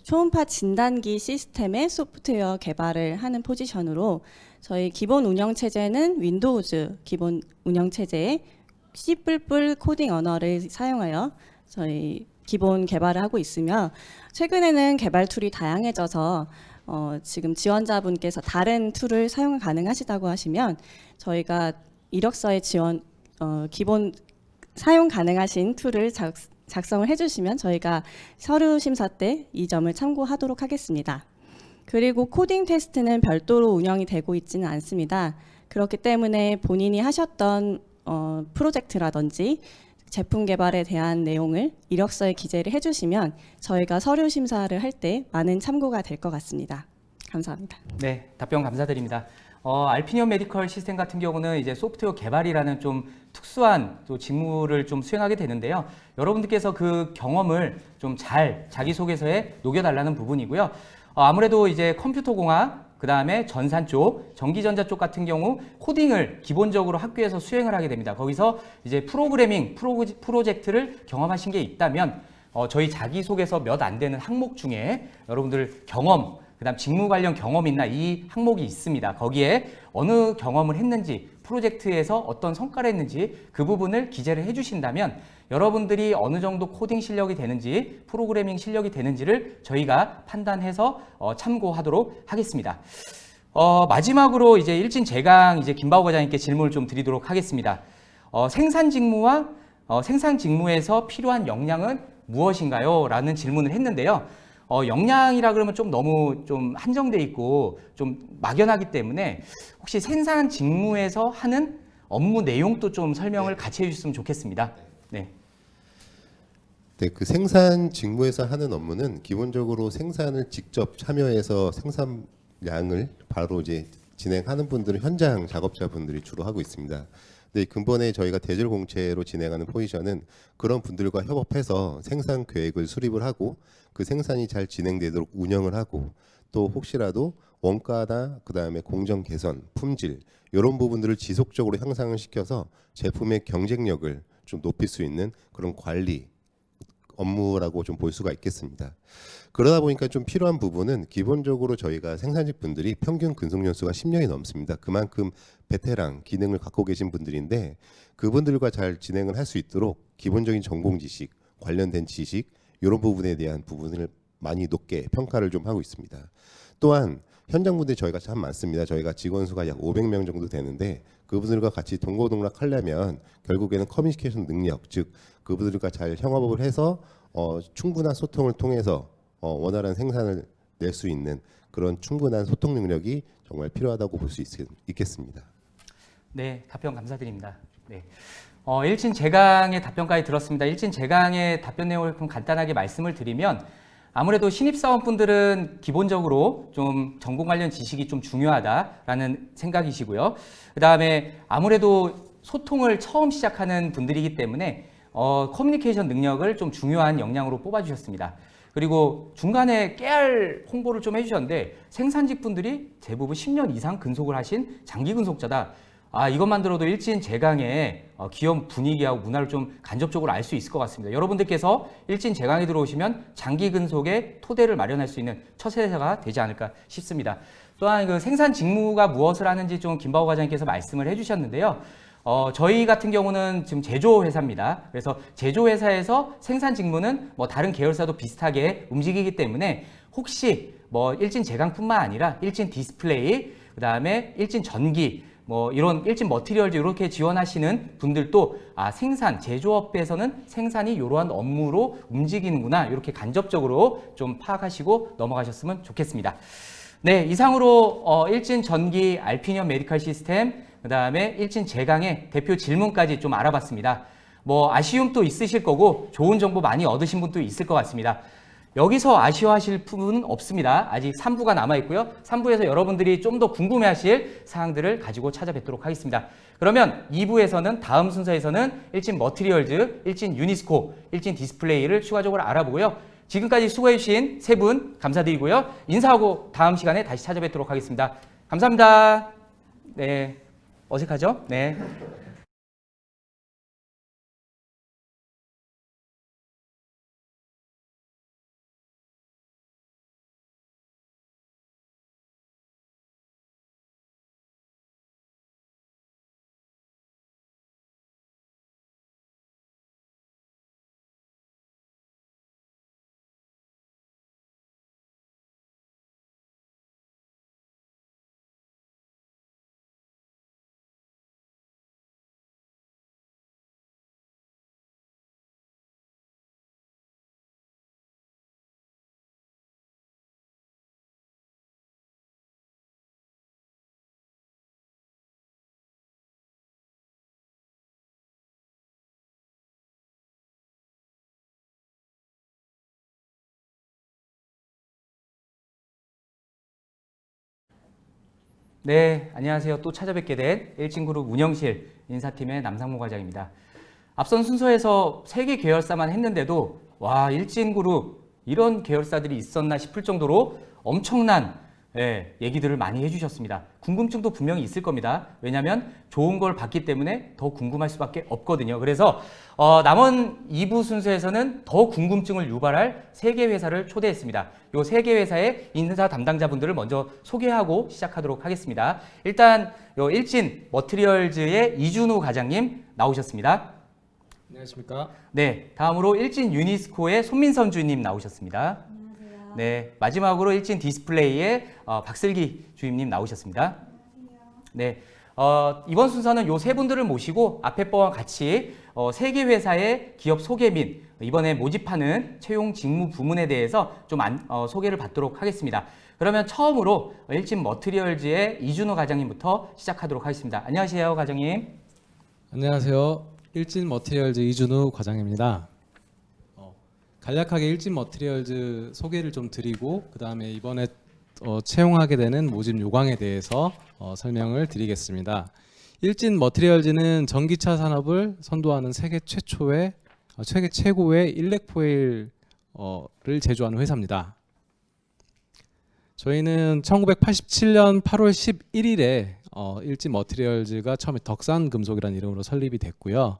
초음파 진단기 시스템의 소프트웨어 개발을 하는 포지션으로 저희 기본 운영 체제는 윈도우즈 기본 운영 체제에 C++ 코딩 언어를 사용하여 저희 기본 개발을 하고 있으며, 최근에는 개발 툴이 다양해져서 지금 지원자분께서 다른 툴을 사용 가능하시다고 하시면 저희가 이력서에 기본 사용 가능하신 툴을 작성을 해주시면 저희가 서류 심사 때 이 점을 참고하도록 하겠습니다. 그리고 코딩 테스트는 별도로 운영이 되고 있지는 않습니다. 그렇기 때문에 본인이 하셨던 프로젝트라든지 제품 개발에 대한 내용을 이력서에 기재를 해주시면 저희가 서류 심사를 할 때 많은 참고가 될 것 같습니다. 감사합니다. 네, 답변 감사드립니다. 알피니엄 메디컬 시스템 같은 경우는 이제 소프트웨어 개발이라는 좀 특수한 또 직무를 좀 수행하게 되는데요. 여러분들께서 그 경험을 좀 잘 자기소개서에 녹여달라는 부분이고요. 아무래도 이제 컴퓨터공학, 그 다음에 전산 쪽, 전기전자 쪽 같은 경우 코딩을 기본적으로 학교에서 수행을 하게 됩니다. 거기서 이제 프로그래밍, 프로젝트를 경험하신 게 있다면 저희 자기소개서 몇 안 되는 항목 중에 여러분들 경험, 그 다음 직무 관련 경험이 있나, 이 항목이 있습니다. 거기에 어느 경험을 했는지, 프로젝트에서 어떤 성과를 했는지 그 부분을 기재를 해주신다면 여러분들이 어느 정도 코딩 실력이 되는지, 프로그래밍 실력이 되는지를 저희가 판단해서 참고하도록 하겠습니다. 마지막으로 이제 일진 제강 이제 김바오 과장님께 질문을 좀 드리도록 하겠습니다. 생산 직무와 생산 직무에서 필요한 역량은 무엇인가요? 라는 질문을 했는데요. 역량이라 그러면 좀 너무 좀 한정돼 있고 좀 막연하기 때문에 혹시 생산 직무에서 하는 업무 내용도 좀 설명을 같이 해주셨으면 좋겠습니다. 네. 네, 그 생산 직무에서 하는 업무는 기본적으로 생산을 직접 참여해서 생산량을 바로 이제 진행하는 분들은 현장 작업자분들이 주로 하고 있습니다. 네, 근본에 저희가 대졸 공채로 진행하는 포지션은 그런 분들과 협업해서 생산 계획을 수립을 하고 그 생산이 잘 진행되도록 운영을 하고, 또 혹시라도 원가나 그다음에 공정 개선, 품질 이런 부분들을 지속적으로 향상을 시켜서 제품의 경쟁력을 좀 높일 수 있는 그런 관리 업무라고 좀 볼 수가 있겠습니다. 그러다 보니까 좀 필요한 부분은 기본적으로 저희가 생산직 분들이 평균 근속 연수가 10년이 넘습니다. 그만큼 베테랑 기능을 갖고 계신 분들인데 그분들과 잘 진행을 할 수 있도록 기본적인 전공 지식, 관련된 지식 이런 부분에 대한 부분을 많이 높게 평가를 좀 하고 있습니다. 또한 현장 분들이 저희가 참 많습니다. 저희가 직원 수가 약 500명 정도 되는데 그분들과 같이 동고동락하려면 결국에는 커뮤니케이션 능력, 즉 그분들과 잘 협업을 해서 충분한 소통을 통해서 원활한 생산을 낼 수 있는 그런 충분한 소통 능력이 정말 필요하다고 볼 수 있겠습니다. 네, 답변 감사드립니다. 네. 일진 제강의 답변까지 들었습니다. 일진 제강의 답변 내용을 좀 간단하게 말씀을 드리면, 아무래도 신입사원분들은 기본적으로 좀 전공 관련 지식이 좀 중요하다라는 생각이시고요. 그 다음에 아무래도 소통을 처음 시작하는 분들이기 때문에 커뮤니케이션 능력을 좀 중요한 역량으로 뽑아주셨습니다. 그리고 중간에 깨알 홍보를 좀 해주셨는데 생산직 분들이 대부분 10년 이상 근속을 하신 장기 근속자다. 이것만 들어도 일진 제강의 기업 분위기하고 문화를 좀 간접적으로 알 수 있을 것 같습니다. 여러분들께서 일진 제강에 들어오시면 장기 근속의 토대를 마련할 수 있는 첫 세대가 되지 않을까 싶습니다. 또한 그 생산 직무가 무엇을 하는지 좀 김바호 과장님께서 말씀을 해주셨는데요. 저희 같은 경우는 지금 제조회사입니다. 그래서 제조회사에서 생산 직무는 뭐 다른 계열사도 비슷하게 움직이기 때문에 혹시 뭐 일진 제강뿐만 아니라 일진 디스플레이, 그 다음에 일진 전기, 뭐 이런 일진 머티리얼즈 이렇게 지원하시는 분들도 생산, 제조업에서는 생산이 이러한 업무로 움직이는구나 이렇게 간접적으로 좀 파악하시고 넘어가셨으면 좋겠습니다. 네, 이상으로 일진 전기 알피니엄 메디컬 시스템, 그 다음에 일진 제강의 대표 질문까지 좀 알아봤습니다. 뭐 아쉬움도 있으실 거고 좋은 정보 많이 얻으신 분도 있을 것 같습니다. 여기서 아쉬워하실 부분은 없습니다. 아직 3부가 남아있고요. 3부에서 여러분들이 좀 더 궁금해하실 사항들을 가지고 찾아뵙도록 하겠습니다. 그러면 2부에서는 다음 순서에서는 일진 머티리얼즈, 일진 유니스코, 일진 디스플레이를 추가적으로 알아보고요. 지금까지 수고해주신 세 분 감사드리고요. 인사하고 다음 시간에 다시 찾아뵙도록 하겠습니다. 감사합니다. 네, 어색하죠? 네. 네, 안녕하세요. 또 찾아뵙게 된 일진그룹 운영실 인사팀의 남상무 과장입니다. 앞선 순서에서 3개 계열사만 했는데도 와, 일진그룹 이런 계열사들이 있었나 싶을 정도로 엄청난 얘기들을 많이 해주셨습니다. 궁금증도 분명히 있을 겁니다. 왜냐하면 좋은 걸 봤기 때문에 더 궁금할 수밖에 없거든요. 그래서 남은 2부 순서에서는 더 궁금증을 유발할 3개 회사를 초대했습니다. 이 3개 회사의 인사 담당자분들을 먼저 소개하고 시작하도록 하겠습니다. 일단 요 일진 머티리얼즈의 이준우 과장님 나오셨습니다. 안녕하십니까? 네, 다음으로 일진 유니스코의 손민선 주임님 나오셨습니다. 안녕하세요. 네, 마지막으로 일진 디스플레이의 박슬기 주임님 나오셨습니다. 안녕하세요. 네, 이번 순서는 요 세 분들을 모시고 앞에 거와 같이 3개 회사의 기업 소개 및 이번에 모집하는 채용 직무 부문에 대해서 좀 소개를 받도록 하겠습니다. 그러면 처음으로 일진 머티리얼즈의 이준호 과장님부터 시작하도록 하겠습니다. 안녕하세요, 과장님. 안녕하세요. 일진 머티리얼즈 이준우 과장입니다. 간략하게 일진 머티리얼즈 소개를 좀 드리고 그 다음에 이번에 채용하게 되는 모집 요강에 대해서 설명을 드리겠습니다. 일진 머티리얼즈는 전기차 산업을 선도하는 세계 최고의 일렉포일을 제조하는 회사입니다. 저희는 1987년 8월 11일에 일진 머티리얼즈가 처음에 덕산금속이라는 이름으로 설립이 됐고요.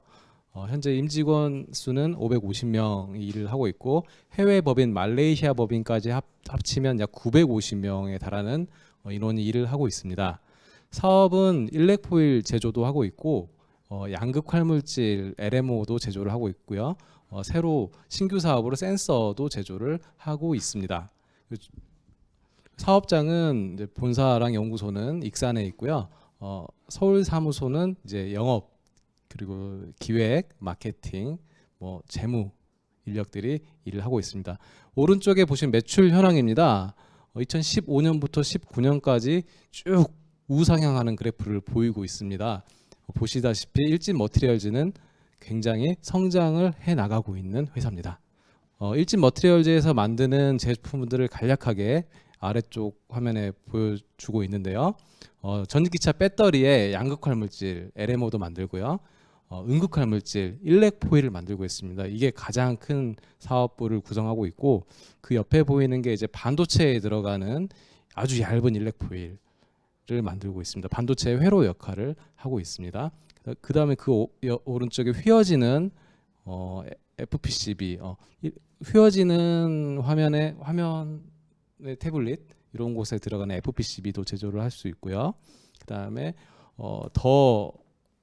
현재 임직원 수는 550명이 일을 하고 있고 해외 법인, 말레이시아 법인까지 합치면 약 950명에 달하는 인원이 일을 하고 있습니다. 사업은 일렉포일 제조도 하고 있고 양극 활물질 LMO도 제조를 하고 있고요. 새로 신규 사업으로 센서도 제조를 하고 있습니다. 사업장은 이제 본사랑 연구소는 익산에 있고요. 서울 사무소는 이제 영업 그리고 기획, 마케팅, 뭐 재무 인력들이 일을 하고 있습니다. 오른쪽에 보시면 매출 현황입니다. 2015년부터 19년까지 쭉 우상향하는 그래프를 보이고 있습니다. 보시다시피 일진 머티리얼즈는 굉장히 성장을 해 나가고 있는 회사입니다. 일진 머티리얼즈에서 만드는 제품들을 간략하게 아래쪽 화면에 보여주고 있는데요. 전기기차 배터리에 양극 활물질 LMO도 만들고요. 응급할 물질 일렉포일을 만들고 있습니다. 이게 가장 큰 사업부를 구성하고 있고 그 옆에 보이는 게 이제 반도체에 들어가는 아주 얇은 일렉포일을 만들고 있습니다. 반도체의 회로 역할을 하고 있습니다. 그 다음에 그 오른쪽에 휘어지는 FPCB, 휘어지는 화면의 태블릿 이런 곳에 들어가는 FPCB도 제조를 할 수 있고요. 그 다음에 더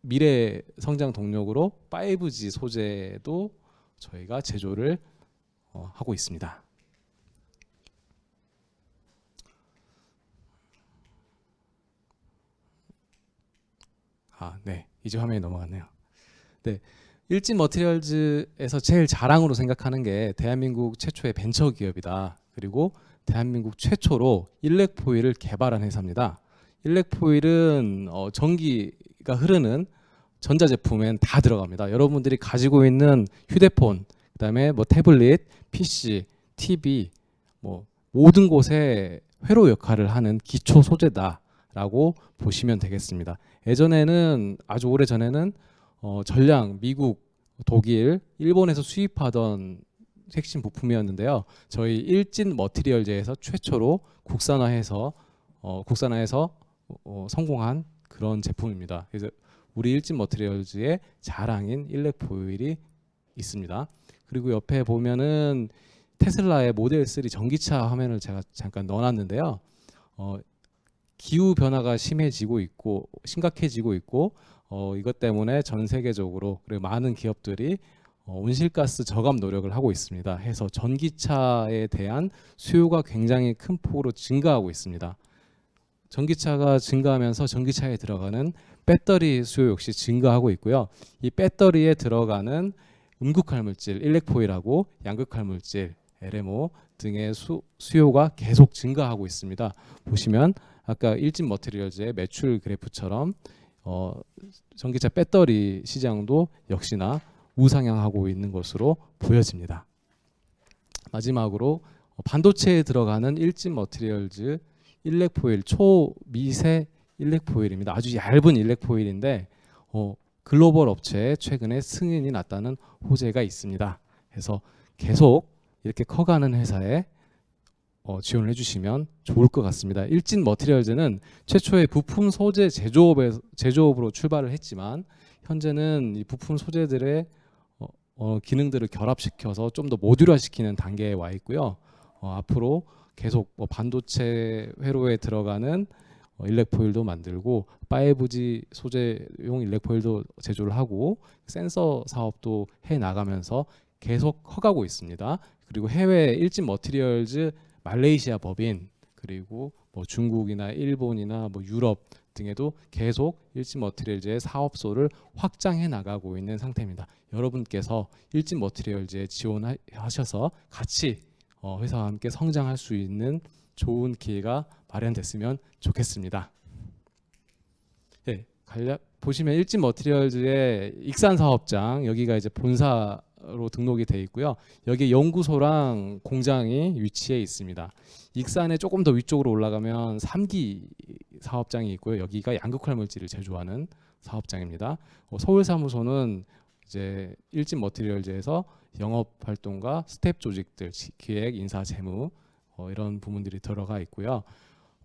미래 성장 동력으로 5G 소재도 저희가 제조를 하고 있습니다. 네, 이제 화면이 넘어갔네요. 네, 일진 머티리얼즈에서 제일 자랑으로 생각하는 게 대한민국 최초의 벤처 기업이다. 그리고 대한민국 최초로 일렉포일을 개발한 회사입니다. 일렉포일은 전기가 흐르는 전자제품엔 다 들어갑니다. 여러분들이 가지고 있는 휴대폰, 그다음에 뭐 태블릿, PC, TV 뭐 모든 곳에 회로 역할을 하는 기초 소재다라고 보시면 되겠습니다. 예전에는 아주 오래 전에는 전량 미국, 독일, 일본에서 수입하던 핵심 부품이었는데요. 저희 일진 머티리얼즈에서 최초로 국산화해서 성공한 그런 제품입니다. 그래서 우리 일진 머티리얼즈의 자랑인 일렉포일이 있습니다. 그리고 옆에 보면은 테슬라의 모델 3 전기차 화면을 제가 잠깐 넣어놨는데요. 기후 변화가 심해지고 있고 심각해지고 있고 이것 때문에 전 세계적으로 그리고 많은 기업들이 온실가스 저감 노력을 하고 있습니다. 해서 전기차에 대한 수요가 굉장히 큰 폭으로 증가하고 있습니다. 전기차가 증가하면서 전기차에 들어가는 배터리 수요 역시 증가하고 있고요. 이 배터리에 들어가는 음극할 물질 일렉포일하고 양극할 물질 LMO 등의 수요가 계속 증가하고 있습니다. 보시면 아까 일진 머티리얼즈의 매출 그래프처럼 전기차 배터리 시장도 역시나 우상향하고 있는 것으로 보여집니다. 마지막으로 반도체에 들어가는 일진 머티리얼즈 일렉포일 초미세 일렉포일입니다. 아주 얇은 일렉포일인데 글로벌 업체에 최근에 승인이 났다는 호재가 있습니다. 그래서 계속 이렇게 커가는 회사에 지원을 해주시면 좋을 것 같습니다. 일진 머티리얼즈는 최초의 부품 소재 제조업으로 출발을 했지만 현재는 이 부품 소재들의 기능들을 결합시켜서 좀 더 모듈화시키는 단계에 와 있고요. 앞으로 계속 반도체 회로에 들어가는 일렉포일도 만들고 5G 소재용 일렉포일도 제조를 하고 센서 사업도 해 나가면서 계속 커가고 있습니다. 그리고 해외 일진 머티리얼즈 말레이시아 법인 그리고 뭐 중국이나 일본이나 뭐 유럽 등에도 계속 일진 머티리얼즈의 사업소를 확장해 나가고 있는 상태입니다. 여러분께서 일진 머티리얼즈에 지원하셔서 같이 회사와 함께 성장할 수 있는 좋은 기회가 마련됐으면 좋겠습니다. 네, 보시면 일진 머티리얼즈의 익산 사업장 여기가 이제 본사로 등록이 돼 있고요. 여기 연구소랑 공장이 위치해 있습니다. 익산에 조금 더 위쪽으로 올라가면 3기 사업장이 있고요. 여기가 양극할 물질을 제조하는 사업장입니다. 서울 사무소는 이제 일진 머티리얼즈에서 영업 활동과 스텝 조직들, 기획, 인사, 재무 이런 부문들이 들어가 있고요.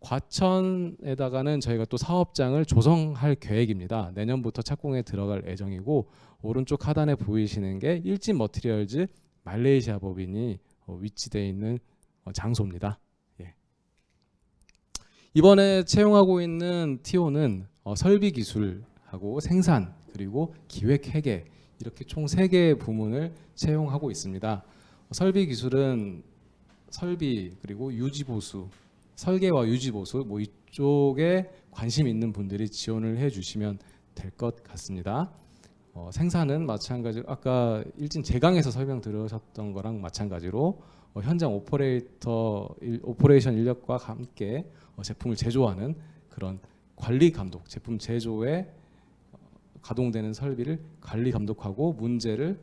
과천에다가는 저희가 또 사업장을 조성할 계획입니다. 내년부터 착공에 들어갈 예정이고 오른쪽 하단에 보이시는 게 일진 머티리얼즈 말레이시아 법인이 위치되어 있는 장소입니다. 예. 이번에 채용하고 있는 TO는 설비 기술하고 생산 그리고 기획 회계 이렇게 총 3개의 부문을 채용하고 있습니다. 설비 기술은 설비 그리고 유지 보수, 설계와 유지 보수 뭐 이쪽에 관심 있는 분들이 지원을 해주시면 될 것 같습니다. 생산은 마찬가지로 아까 일진 제강에서 설명 들으셨던 거랑 마찬가지로 현장 오퍼레이션 인력과 함께 제품을 제조하는 그런 관리 감독, 제품 제조에 가동되는 설비를 관리 감독하고 문제를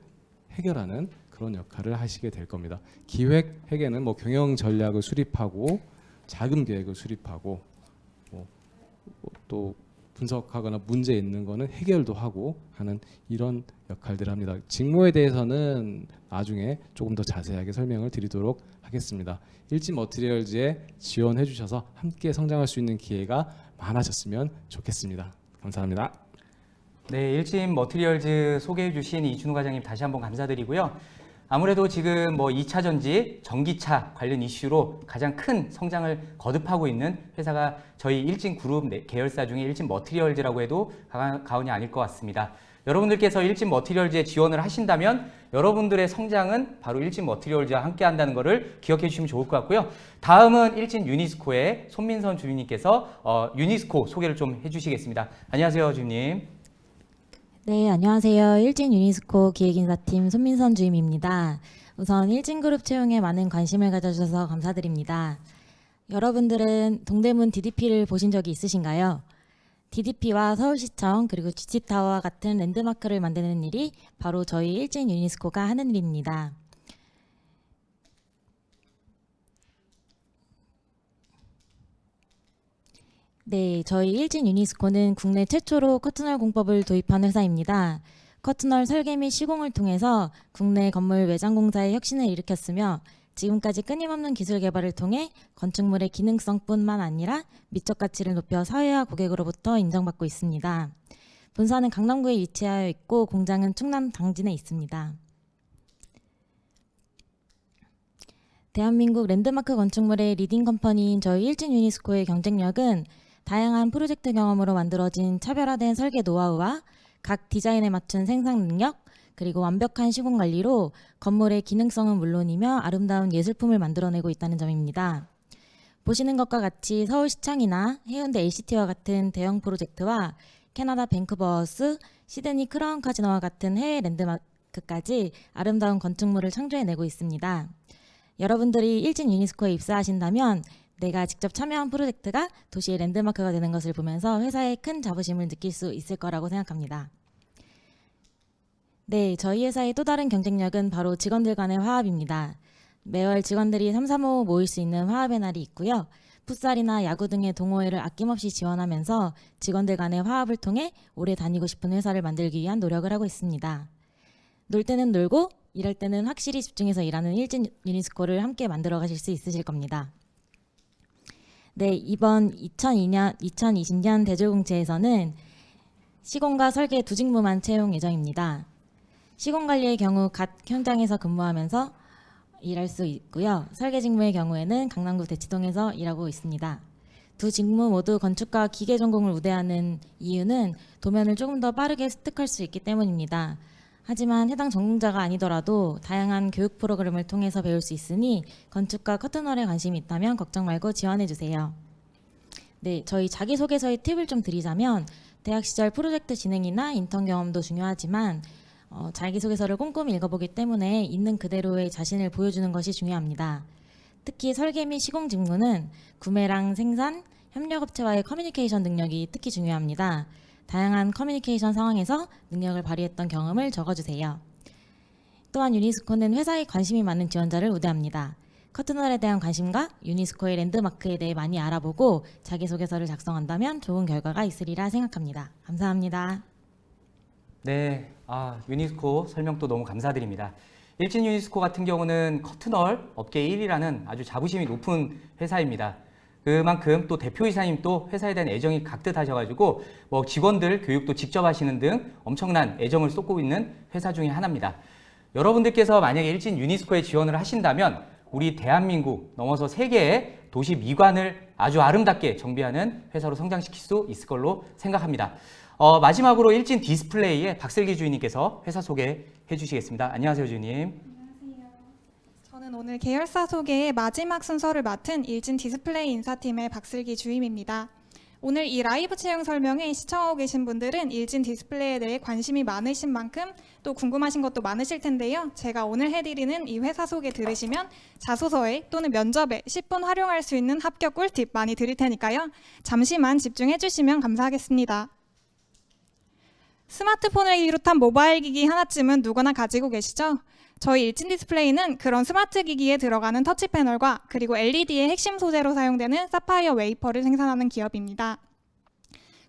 해결하는 그런 역할을 하시게 될 겁니다. 기획 회계는 뭐 경영 전략을 수립하고 자금 계획을 수립하고 또 분석하거나 문제 있는 거는 해결도 하고 하는 이런 역할들을 합니다. 직무에 대해서는 나중에 조금 더 자세하게 설명을 드리도록 하겠습니다. 일진 머티리얼즈에 지원해 주셔서 함께 성장할 수 있는 기회가 많아졌으면 좋겠습니다. 감사합니다. 네, 일진 머티리얼즈 소개해 주신 이준우 과장님 다시 한번 감사드리고요. 아무래도 지금 뭐 2차 전지, 전기차 관련 이슈로 가장 큰 성장을 거듭하고 있는 회사가 저희 일진그룹 계열사 중에 일진 머티리얼즈라고 해도 과언이 아닐 것 같습니다. 여러분들께서 일진 머티리얼즈에 지원을 하신다면 여러분들의 성장은 바로 일진 머티리얼즈와 함께 한다는 것을 기억해 주시면 좋을 것 같고요. 다음은 일진 유니스코의 손민선 주임님께서 유니스코 소개를 좀 해주시겠습니다. 안녕하세요, 주임님. 네, 안녕하세요. 일진 유니스코 기획인사팀 손민선 주임입니다. 우선 일진그룹 채용에 많은 관심을 가져주셔서 감사드립니다. 여러분들은 동대문 DDP를 보신 적이 있으신가요? DDP와 서울시청 그리고 GT타워와 같은 랜드마크를 만드는 일이 바로 저희 일진 유니스코가 하는 일입니다. 네, 저희 일진 유니스코는 국내 최초로 커튼월 공법을 도입한 회사입니다. 커튼월 설계 및 시공을 통해서 국내 건물 외장 공사의 혁신을 일으켰으며 지금까지 끊임없는 기술 개발을 통해 건축물의 기능성뿐만 아니라 미적 가치를 높여 사회와 고객으로부터 인정받고 있습니다. 본사는 강남구에 위치하여 있고 공장은 충남 당진에 있습니다. 대한민국 랜드마크 건축물의 리딩 컴퍼니인 저희 일진 유니스코의 경쟁력은 다양한 프로젝트 경험으로 만들어진 차별화된 설계 노하우와 각 디자인에 맞춘 생산 능력, 그리고 완벽한 시공 관리로 건물의 기능성은 물론이며 아름다운 예술품을 만들어내고 있다는 점입니다. 보시는 것과 같이 서울시청이나 해운대 LCT와 같은 대형 프로젝트와 캐나다 밴쿠버하우스, 시드니 크라운 카지노와 같은 해외 랜드마크까지 아름다운 건축물을 창조해내고 있습니다. 여러분들이 일진 유니스코에 입사하신다면 내가 직접 참여한 프로젝트가 도시의 랜드마크가 되는 것을 보면서 회사의 큰 자부심을 느낄 수 있을 거라고 생각합니다. 네, 저희 회사의 또 다른 경쟁력은 바로 직원들 간의 화합입니다. 매월 직원들이 335 모일 수 있는 화합의 날이 있고요. 풋살이나 야구 등의 동호회를 아낌없이 지원하면서 직원들 간의 화합을 통해 오래 다니고 싶은 회사를 만들기 위한 노력을 하고 있습니다. 놀 때는 놀고 일할 때는 확실히 집중해서 일하는 일진 유니스코를 함께 만들어 가실 수 있으실 겁니다. 네, 이번 2020년 대졸공채에서는 시공과 설계 두 직무만 채용 예정입니다. 시공관리의 경우 각 현장에서 근무하면서 일할 수 있고요. 설계 직무의 경우에는 강남구 대치동에서 일하고 있습니다. 두 직무 모두 건축과 기계 전공을 우대하는 이유는 도면을 조금 더 빠르게 습득할 수 있기 때문입니다. 하지만 해당 전공자가 아니더라도 다양한 교육 프로그램을 통해서 배울 수 있으니 건축과 커튼월에 관심이 있다면 걱정 말고 지원해 주세요. 네, 저희 자기소개서의 팁을 좀 드리자면 대학 시절 프로젝트 진행이나 인턴 경험도 중요하지만 자기소개서를 꼼꼼히 읽어보기 때문에 있는 그대로의 자신을 보여주는 것이 중요합니다. 특히 설계 및 시공 직무는 구매랑 생산, 협력업체와의 커뮤니케이션 능력이 특히 중요합니다. 다양한 커뮤니케이션 상황에서 능력을 발휘했던 경험을 적어주세요. 또한 유니스코는 회사에 관심이 많은 지원자를 우대합니다. 커튼월에 대한 관심과 유니스코의 랜드마크에 대해 많이 알아보고 자기소개서를 작성한다면 좋은 결과가 있으리라 생각합니다. 감사합니다. 네, 유니스코 설명도 너무 감사드립니다. 일진 유니스코 같은 경우는 커튼월 업계 1위라는 아주 자부심이 높은 회사입니다. 그만큼 또 대표이사님도 회사에 대한 애정이 각듯하셔가지고 뭐 직원들 교육도 직접 하시는 등 엄청난 애정을 쏟고 있는 회사 중에 하나입니다. 여러분들께서 만약에 일진 유니스코에 지원을 하신다면 우리 대한민국 넘어서 세계의 도시 미관을 아주 아름답게 정비하는 회사로 성장시킬 수 있을 걸로 생각합니다. 마지막으로 일진 디스플레이의 박슬기 주인님께서 회사 소개해 주시겠습니다. 안녕하세요, 주인님. 저는 오늘 계열사 소개의 마지막 순서를 맡은 일진 디스플레이 인사팀의 박슬기 주임입니다. 오늘 이 라이브 채용 설명회 시청하고 계신 분들은 일진 디스플레이에 대해 관심이 많으신 만큼 또 궁금하신 것도 많으실 텐데요. 제가 오늘 해드리는 이 회사 소개 들으시면 자소서에 또는 면접에 10분 활용할 수 있는 합격 꿀팁 많이 드릴 테니까요. 잠시만 집중해 주시면 감사하겠습니다. 스마트폰을 비롯한 모바일 기기 하나쯤은 누구나 가지고 계시죠? 저희 일진 디스플레이는 그런 스마트 기기에 들어가는 터치 패널과 그리고 LED의 핵심 소재로 사용되는 사파이어 웨이퍼를 생산하는 기업입니다.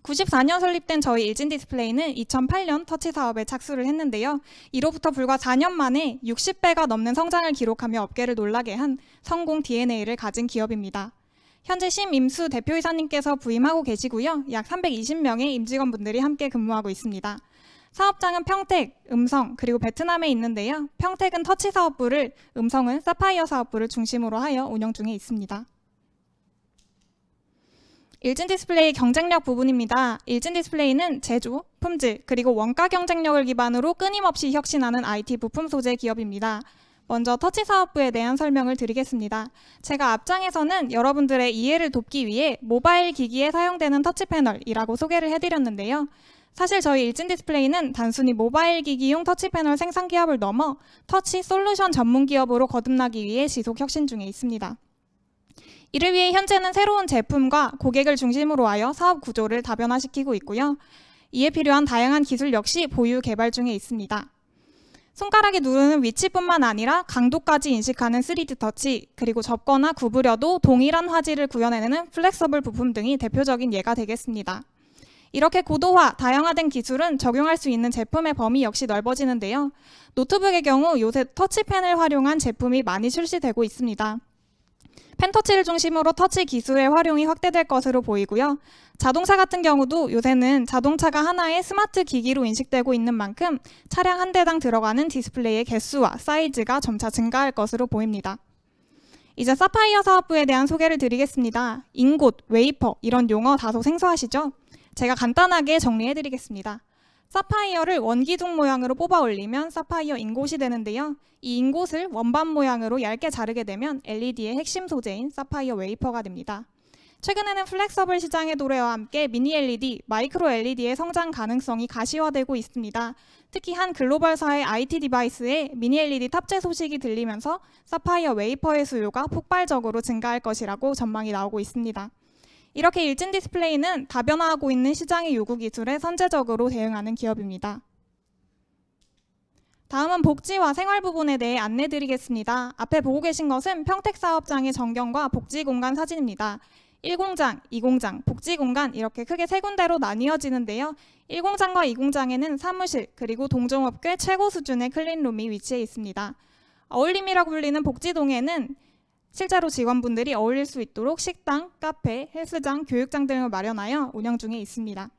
94년 설립된 저희 일진 디스플레이는 2008년 터치 사업에 착수를 했는데요. 이로부터 불과 4년 만에 60배가 넘는 성장을 기록하며 업계를 놀라게 한 성공 DNA를 가진 기업입니다. 현재 심임수 대표이사님께서 부임하고 계시고요. 약 320명의 임직원분들이 함께 근무하고 있습니다. 사업장은 평택, 음성, 그리고 베트남에 있는데요. 평택은 터치 사업부를, 음성은 사파이어 사업부를 중심으로 하여 운영 중에 있습니다. 일진 디스플레이 경쟁력 부분입니다. 일진 디스플레이는 제조, 품질, 그리고 원가 경쟁력을 기반으로 끊임없이 혁신하는 IT 부품 소재 기업입니다. 먼저 터치 사업부에 대한 설명을 드리겠습니다. 제가 앞장에서는 여러분들의 이해를 돕기 위해 모바일 기기에 사용되는 터치 패널이라고 소개를 해드렸는데요. 사실 저희 일진 디스플레이는 단순히 모바일 기기용 터치 패널 생산 기업을 넘어 터치 솔루션 전문 기업으로 거듭나기 위해 지속 혁신 중에 있습니다. 이를 위해 현재는 새로운 제품과 고객을 중심으로 하여 사업 구조를 다변화시키고 있고요. 이에 필요한 다양한 기술 역시 보유 개발 중에 있습니다. 손가락이 누르는 위치뿐만 아니라 강도까지 인식하는 3D 터치, 그리고 접거나 구부려도 동일한 화질을 구현해내는 플렉서블 부품 등이 대표적인 예가 되겠습니다. 이렇게 고도화, 다양화된 기술은 적용할 수 있는 제품의 범위 역시 넓어지는데요. 노트북의 경우 요새 터치펜을 활용한 제품이 많이 출시되고 있습니다. 펜터치를 중심으로 터치 기술의 활용이 확대될 것으로 보이고요. 자동차 같은 경우도 요새는 자동차가 하나의 스마트 기기로 인식되고 있는 만큼 차량 한 대당 들어가는 디스플레이의 개수와 사이즈가 점차 증가할 것으로 보입니다. 이제 사파이어 사업부에 대한 소개를 드리겠습니다. 인곳, 웨이퍼 이런 용어 다소 생소하시죠? 제가 간단하게 정리해드리겠습니다. 사파이어를 원기둥 모양으로 뽑아 올리면 사파이어 인곳이 되는데요. 이 인곳을 원반 모양으로 얇게 자르게 되면 LED의 핵심 소재인 사파이어 웨이퍼가 됩니다. 최근에는 플렉서블 시장의 도래와 함께 미니 LED, 마이크로 LED의 성장 가능성이 가시화되고 있습니다. 특히 한 글로벌사의 IT 디바이스에 미니 LED 탑재 소식이 들리면서 사파이어 웨이퍼의 수요가 폭발적으로 증가할 것이라고 전망이 나오고 있습니다. 이렇게 일진 디스플레이는 다변화하고 있는 시장의 요구 기술에 선제적으로 대응하는 기업입니다. 다음은 복지와 생활 부분에 대해 안내드리겠습니다. 앞에 보고 계신 것은 평택 사업장의 전경과 복지 공간 사진입니다. 1공장, 2공장, 복지 공간 이렇게 크게 세 군데로 나뉘어지는데요. 1공장과 2공장에는 사무실 그리고 동종업계 최고 수준의 클린룸이 위치해 있습니다. 어울림이라고 불리는 복지동에는 실제로 직원분들이 어울릴 수 있도록 식당, 카페, 헬스장, 교육장 등을 마련하여 운영 중에 있습니다.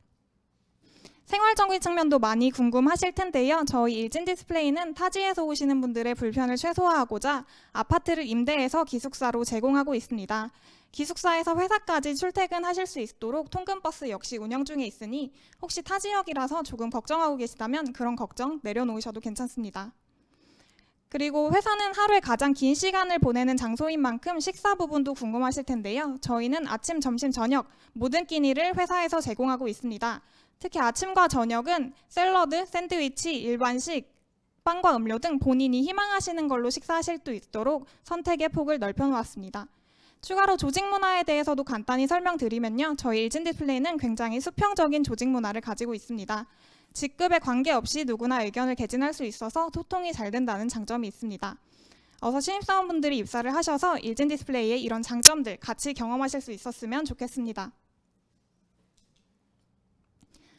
생활정비 측면도 많이 궁금하실 텐데요. 저희 일진 디스플레이는 타지에서 오시는 분들의 불편을 최소화하고자 아파트를 임대해서 기숙사로 제공하고 있습니다. 기숙사에서 회사까지 출퇴근하실 수 있도록 통근버스 역시 운영 중에 있으니 혹시 타 지역이라서 조금 걱정하고 계시다면 그런 걱정 내려놓으셔도 괜찮습니다. 그리고 회사는 하루에 가장 긴 시간을 보내는 장소인 만큼 식사 부분도 궁금하실 텐데요. 저희는 아침, 점심, 저녁 모든 끼니를 회사에서 제공하고 있습니다. 특히 아침과 저녁은 샐러드, 샌드위치, 일반식, 빵과 음료 등 본인이 희망하시는 걸로 식사하실 수 있도록 선택의 폭을 넓혀놓았습니다. 추가로 조직 문화에 대해서도 간단히 설명드리면요. 저희 일진 디스플레이는 굉장히 수평적인 조직 문화를 가지고 있습니다. 직급에 관계없이 누구나 의견을 개진할 수 있어서 소통이 잘 된다는 장점이 있습니다. 어서 신입사원분들이 입사를 하셔서 일진 디스플레이의 이런 장점들 같이 경험하실 수 있었으면 좋겠습니다.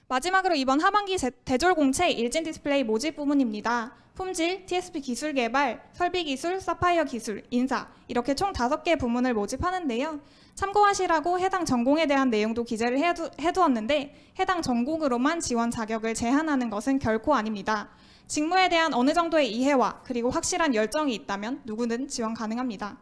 마지막으로 이번 하반기 대졸 공채 일진 디스플레이 모집 부문입니다. 품질, TSP 기술 개발, 설비 기술, 사파이어 기술, 인사 이렇게 총 5개 부문을 모집하는데요. 참고하시라고 해당 전공에 대한 내용도 기재를 해두었는데 해당 전공으로만 지원 자격을 제한하는 것은 결코 아닙니다. 직무에 대한 어느 정도의 이해와 그리고 확실한 열정이 있다면 누구든 지원 가능합니다.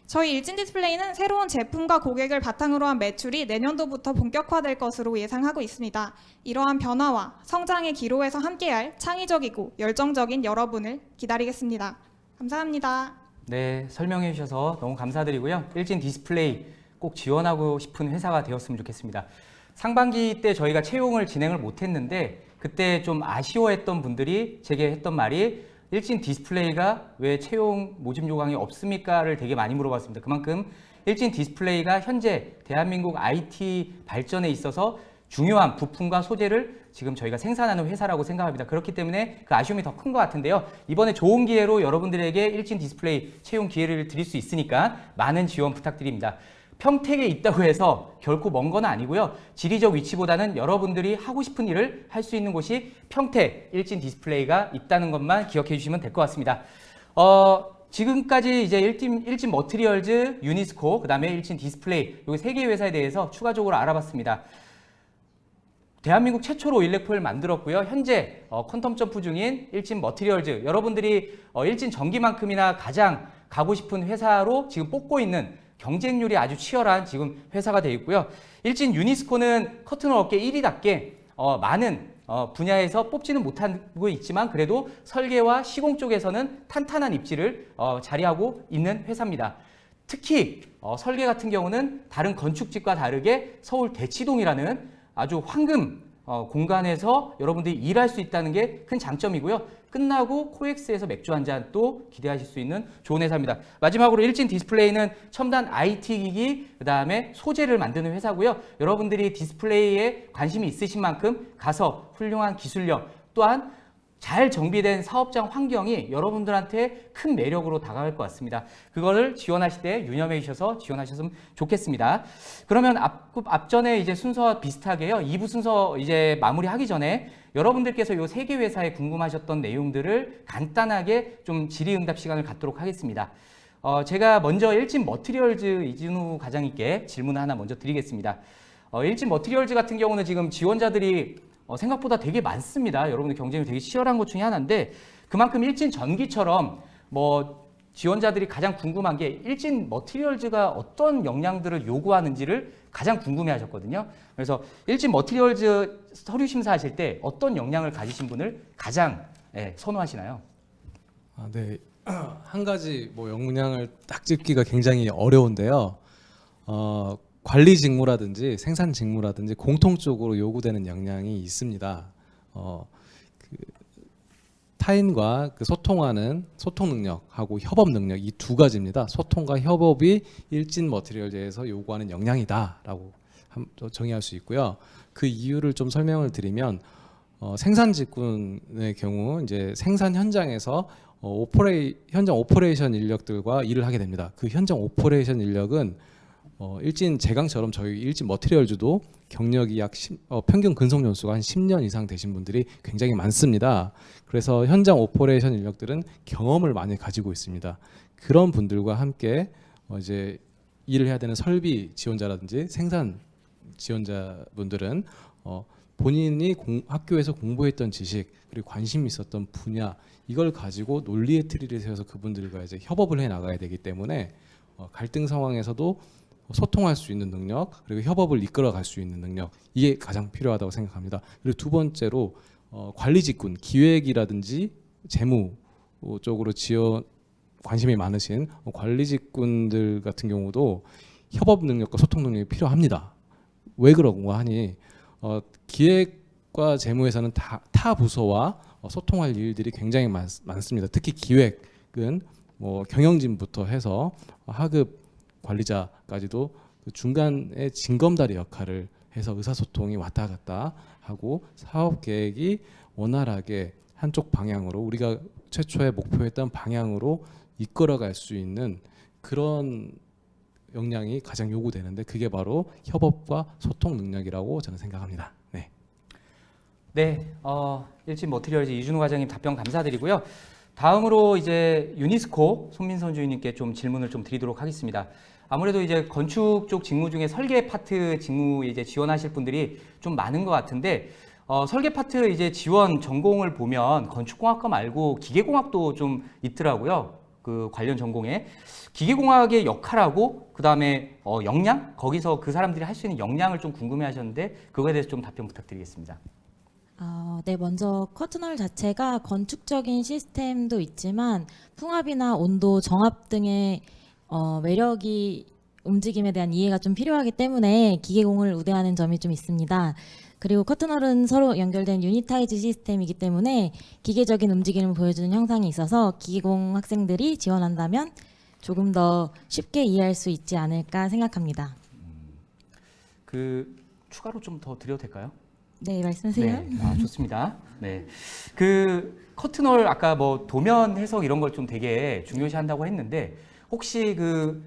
저희 일진 디스플레이는 새로운 제품과 고객을 바탕으로 한 매출이 내년도부터 본격화될 것으로 예상하고 있습니다. 이러한 변화와 성장의 기로에서 함께할 창의적이고 열정적인 여러분을 기다리겠습니다. 감사합니다. 네, 설명해 주셔서 너무 감사드리고요. 일진 디스플레이 꼭 지원하고 싶은 회사가 되었으면 좋겠습니다. 상반기 때 저희가 채용을 진행을 못했는데 그때 좀 아쉬워했던 분들이 제게 했던 말이 일진 디스플레이가 왜 채용 모집 요강이 없습니까를 되게 많이 물어봤습니다. 그만큼 일진 디스플레이가 현재 대한민국 IT 발전에 있어서 중요한 부품과 소재를 지금 저희가 생산하는 회사라고 생각합니다. 그렇기 때문에 그 아쉬움이 더 큰 것 같은데요. 이번에 좋은 기회로 여러분들에게 일진 디스플레이 채용 기회를 드릴 수 있으니까 많은 지원 부탁드립니다. 평택에 있다고 해서 결코 먼 건 아니고요. 지리적 위치보다는 여러분들이 하고 싶은 일을 할 수 있는 곳이 평택 일진 디스플레이가 있다는 것만 기억해 주시면 될 것 같습니다. 지금까지 이제 일진 머티리얼즈, 유니스코, 그 다음에 일진 디스플레이 이 세 개의 회사에 대해서 추가적으로 알아봤습니다. 대한민국 최초로 일렉포를 만들었고요. 현재 퀀텀 점프 중인 일진 머티리얼즈, 여러분들이 일진 전기만큼이나 가장 가고 싶은 회사로 지금 뽑고 있는 경쟁률이 아주 치열한 지금 회사가 되어 있고요. 일진 유니스코는 커튼홀 업계 1위답게 많은 분야에서 뽑지는 못하고 있지만 그래도 설계와 시공 쪽에서는 탄탄한 입지를 자리하고 있는 회사입니다. 특히 설계 같은 경우는 다른 건축집과 다르게 서울 대치동이라는 아주 황금 공간에서 여러분들이 일할 수 있다는 게 큰 장점이고요. 끝나고 코엑스에서 맥주 한 잔 또 기대하실 수 있는 좋은 회사입니다. 마지막으로 일진 디스플레이는 첨단 IT 기기, 그 다음에 소재를 만드는 회사고요. 여러분들이 디스플레이에 관심이 있으신 만큼 가서 훌륭한 기술력 또한 잘 정비된 사업장 환경이 여러분들한테 큰 매력으로 다가갈 것 같습니다. 그거를 지원하실 때 유념해 주셔서 지원하셨으면 좋겠습니다. 그러면 앞전에 이제 순서와 비슷하게요. 2부 순서 이제 마무리하기 전에 여러분들께서 이 세 개 회사에 궁금하셨던 내용들을 간단하게 좀 질의응답 시간을 갖도록 하겠습니다. 제가 먼저 일진 머티리얼즈 이진우 과장님께 질문을 하나 먼저 드리겠습니다. 일진 머티리얼즈 같은 경우는 지금 지원자들이 생각보다 되게 많습니다. 여러분들 경쟁이 되게 치열한 것 중에 하나인데 그만큼 일진 전기처럼 뭐 지원자들이 가장 궁금한 게 일진 머티리얼즈가 어떤 역량들을 요구하는지를 가장 궁금해하셨거든요. 그래서 일진 머티리얼즈 서류 심사하실 때 어떤 역량을 가지신 분을 가장 선호하시나요? 네, 한 가지 뭐 역량을 딱 짚기가 굉장히 어려운데요. 관리 직무라든지 생산 직무라든지 공통적으로 요구되는 역량이 있습니다. 타인과 소통하는 소통 능력하고 협업 능력 이 두 가지입니다. 소통과 협업이 일진 머티리얼즈에서 요구하는 역량이다라고 정의할 수 있고요. 그 이유를 좀 설명을 드리면 생산 직군의 경우 이제 생산 현장에서 현장 오퍼레이션 인력들과 일을 하게 됩니다. 그 현장 오퍼레이션 인력은 일진 제강처럼 저희 일진 머티리얼즈도 경력이 평균 근속 연수가 한 10년 이상 되신 분들이 굉장히 많습니다. 그래서 현장 오퍼레이션 인력들은 경험을 많이 가지고 있습니다. 그런 분들과 함께 이제 일을 해야 되는 설비 지원자라든지 생산 지원자분들은 본인이 학교에서 공부했던 지식 그리고 관심 있었던 분야 이걸 가지고 논리의 트리를 세워서 그분들과 이제 협업을 해 나가야 되기 때문에 갈등 상황에서도 소통할 수 있는 능력 그리고 협업을 이끌어갈 수 있는 능력 이게 가장 필요하다고 생각합니다. 그리고 두 번째로 관리 직군 기획이라든지 재무 쪽으로 관심이 많으신 관리 직군들 같은 경우도 협업 능력과 소통 능력이 필요합니다. 왜 그런가 하니 기획과 재무에서는 타 부서와 소통할 일들이 굉장히 많습니다. 특히 기획은 뭐 경영진부터 해서 하급 관리자까지도 그 중간에 징검다리 역할을 해서 의사소통이 왔다 갔다 하고 사업 계획이 원활하게 한쪽 방향으로 우리가 최초에 목표했던 방향으로 이끌어갈 수 있는 그런 역량이 가장 요구되는데 그게 바로 협업과 소통 능력이라고 저는 생각합니다. 네. 네, 일진 머티리얼즈 이준우 과장님 답변 감사드리고요. 다음으로 이제 유니스코 손민선 주인님께 좀 질문을 좀 드리도록 하겠습니다. 아무래도 이제 건축 쪽 직무 중에 설계 파트 직무 이제 지원하실 분들이 좀 많은 것 같은데 설계 파트 이제 지원 전공을 보면 건축공학과 말고 기계공학도 좀 있더라고요. 그 관련 전공에 기계공학의 역할하고 그 다음에 역량 거기서 그 사람들이 할 수 있는 역량을 좀 궁금해하셨는데 그거에 대해서 좀 답변 부탁드리겠습니다. 네, 먼저 커튼홀 자체가 건축적인 시스템도 있지만 풍압이나 온도, 정압 등의 매력이 움직임에 대한 이해가 좀 필요하기 때문에 기계공을 우대하는 점이 좀 있습니다. 그리고 커튼홀은 서로 연결된 유니타이즈 시스템이기 때문에 기계적인 움직임을 보여주는 형상이 있어서 기계공 학생들이 지원한다면 조금 더 쉽게 이해할 수 있지 않을까 생각합니다. 그 추가로 좀 더 드려도 될까요? 네, 말씀하세요. 네, 좋습니다. 네, 그 커튼홀 아까 뭐 도면 해석 이런 걸 좀 되게 중요시한다고 했는데 혹시 그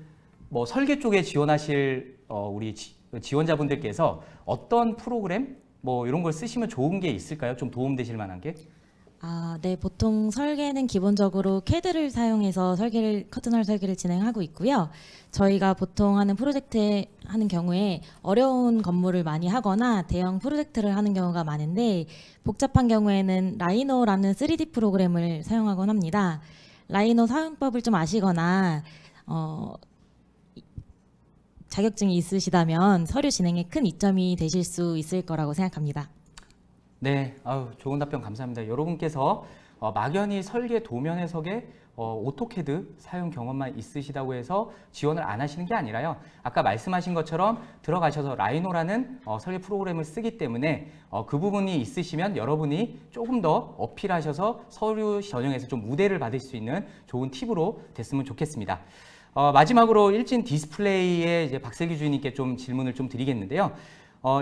뭐 설계 쪽에 지원하실 우리 지원자분들께서 어떤 프로그램 뭐 이런 걸 쓰시면 좋은 게 있을까요? 좀 도움되실 만한 게? 네, 보통 설계는 기본적으로 CAD를 사용해서 커튼홀 설계를 진행하고 있고요. 저희가 보통 하는 프로젝트 하는 경우에 어려운 건물을 많이 하거나 대형 프로젝트를 하는 경우가 많은데 복잡한 경우에는 라이노라는 3D 프로그램을 사용하곤 합니다. 라이노 사용법을 좀 아시거나 자격증이 있으시다면 서류 진행에 큰 이점이 되실 수 있을 거라고 생각합니다. 네, 좋은 답변 감사합니다. 여러분께서 막연히 설계 도면 해석에 오토캐드 사용 경험만 있으시다고 해서 지원을 안 하시는 게 아니라요. 아까 말씀하신 것처럼 들어가셔서 라이노라는 설계 프로그램을 쓰기 때문에 그 부분이 있으시면 여러분이 조금 더 어필하셔서 서류 전형에서 좀 우대를 받을 수 있는 좋은 팁으로 됐으면 좋겠습니다. 마지막으로 일진 디스플레이의 이제 박슬기 주인님께 좀 질문을 좀 드리겠는데요.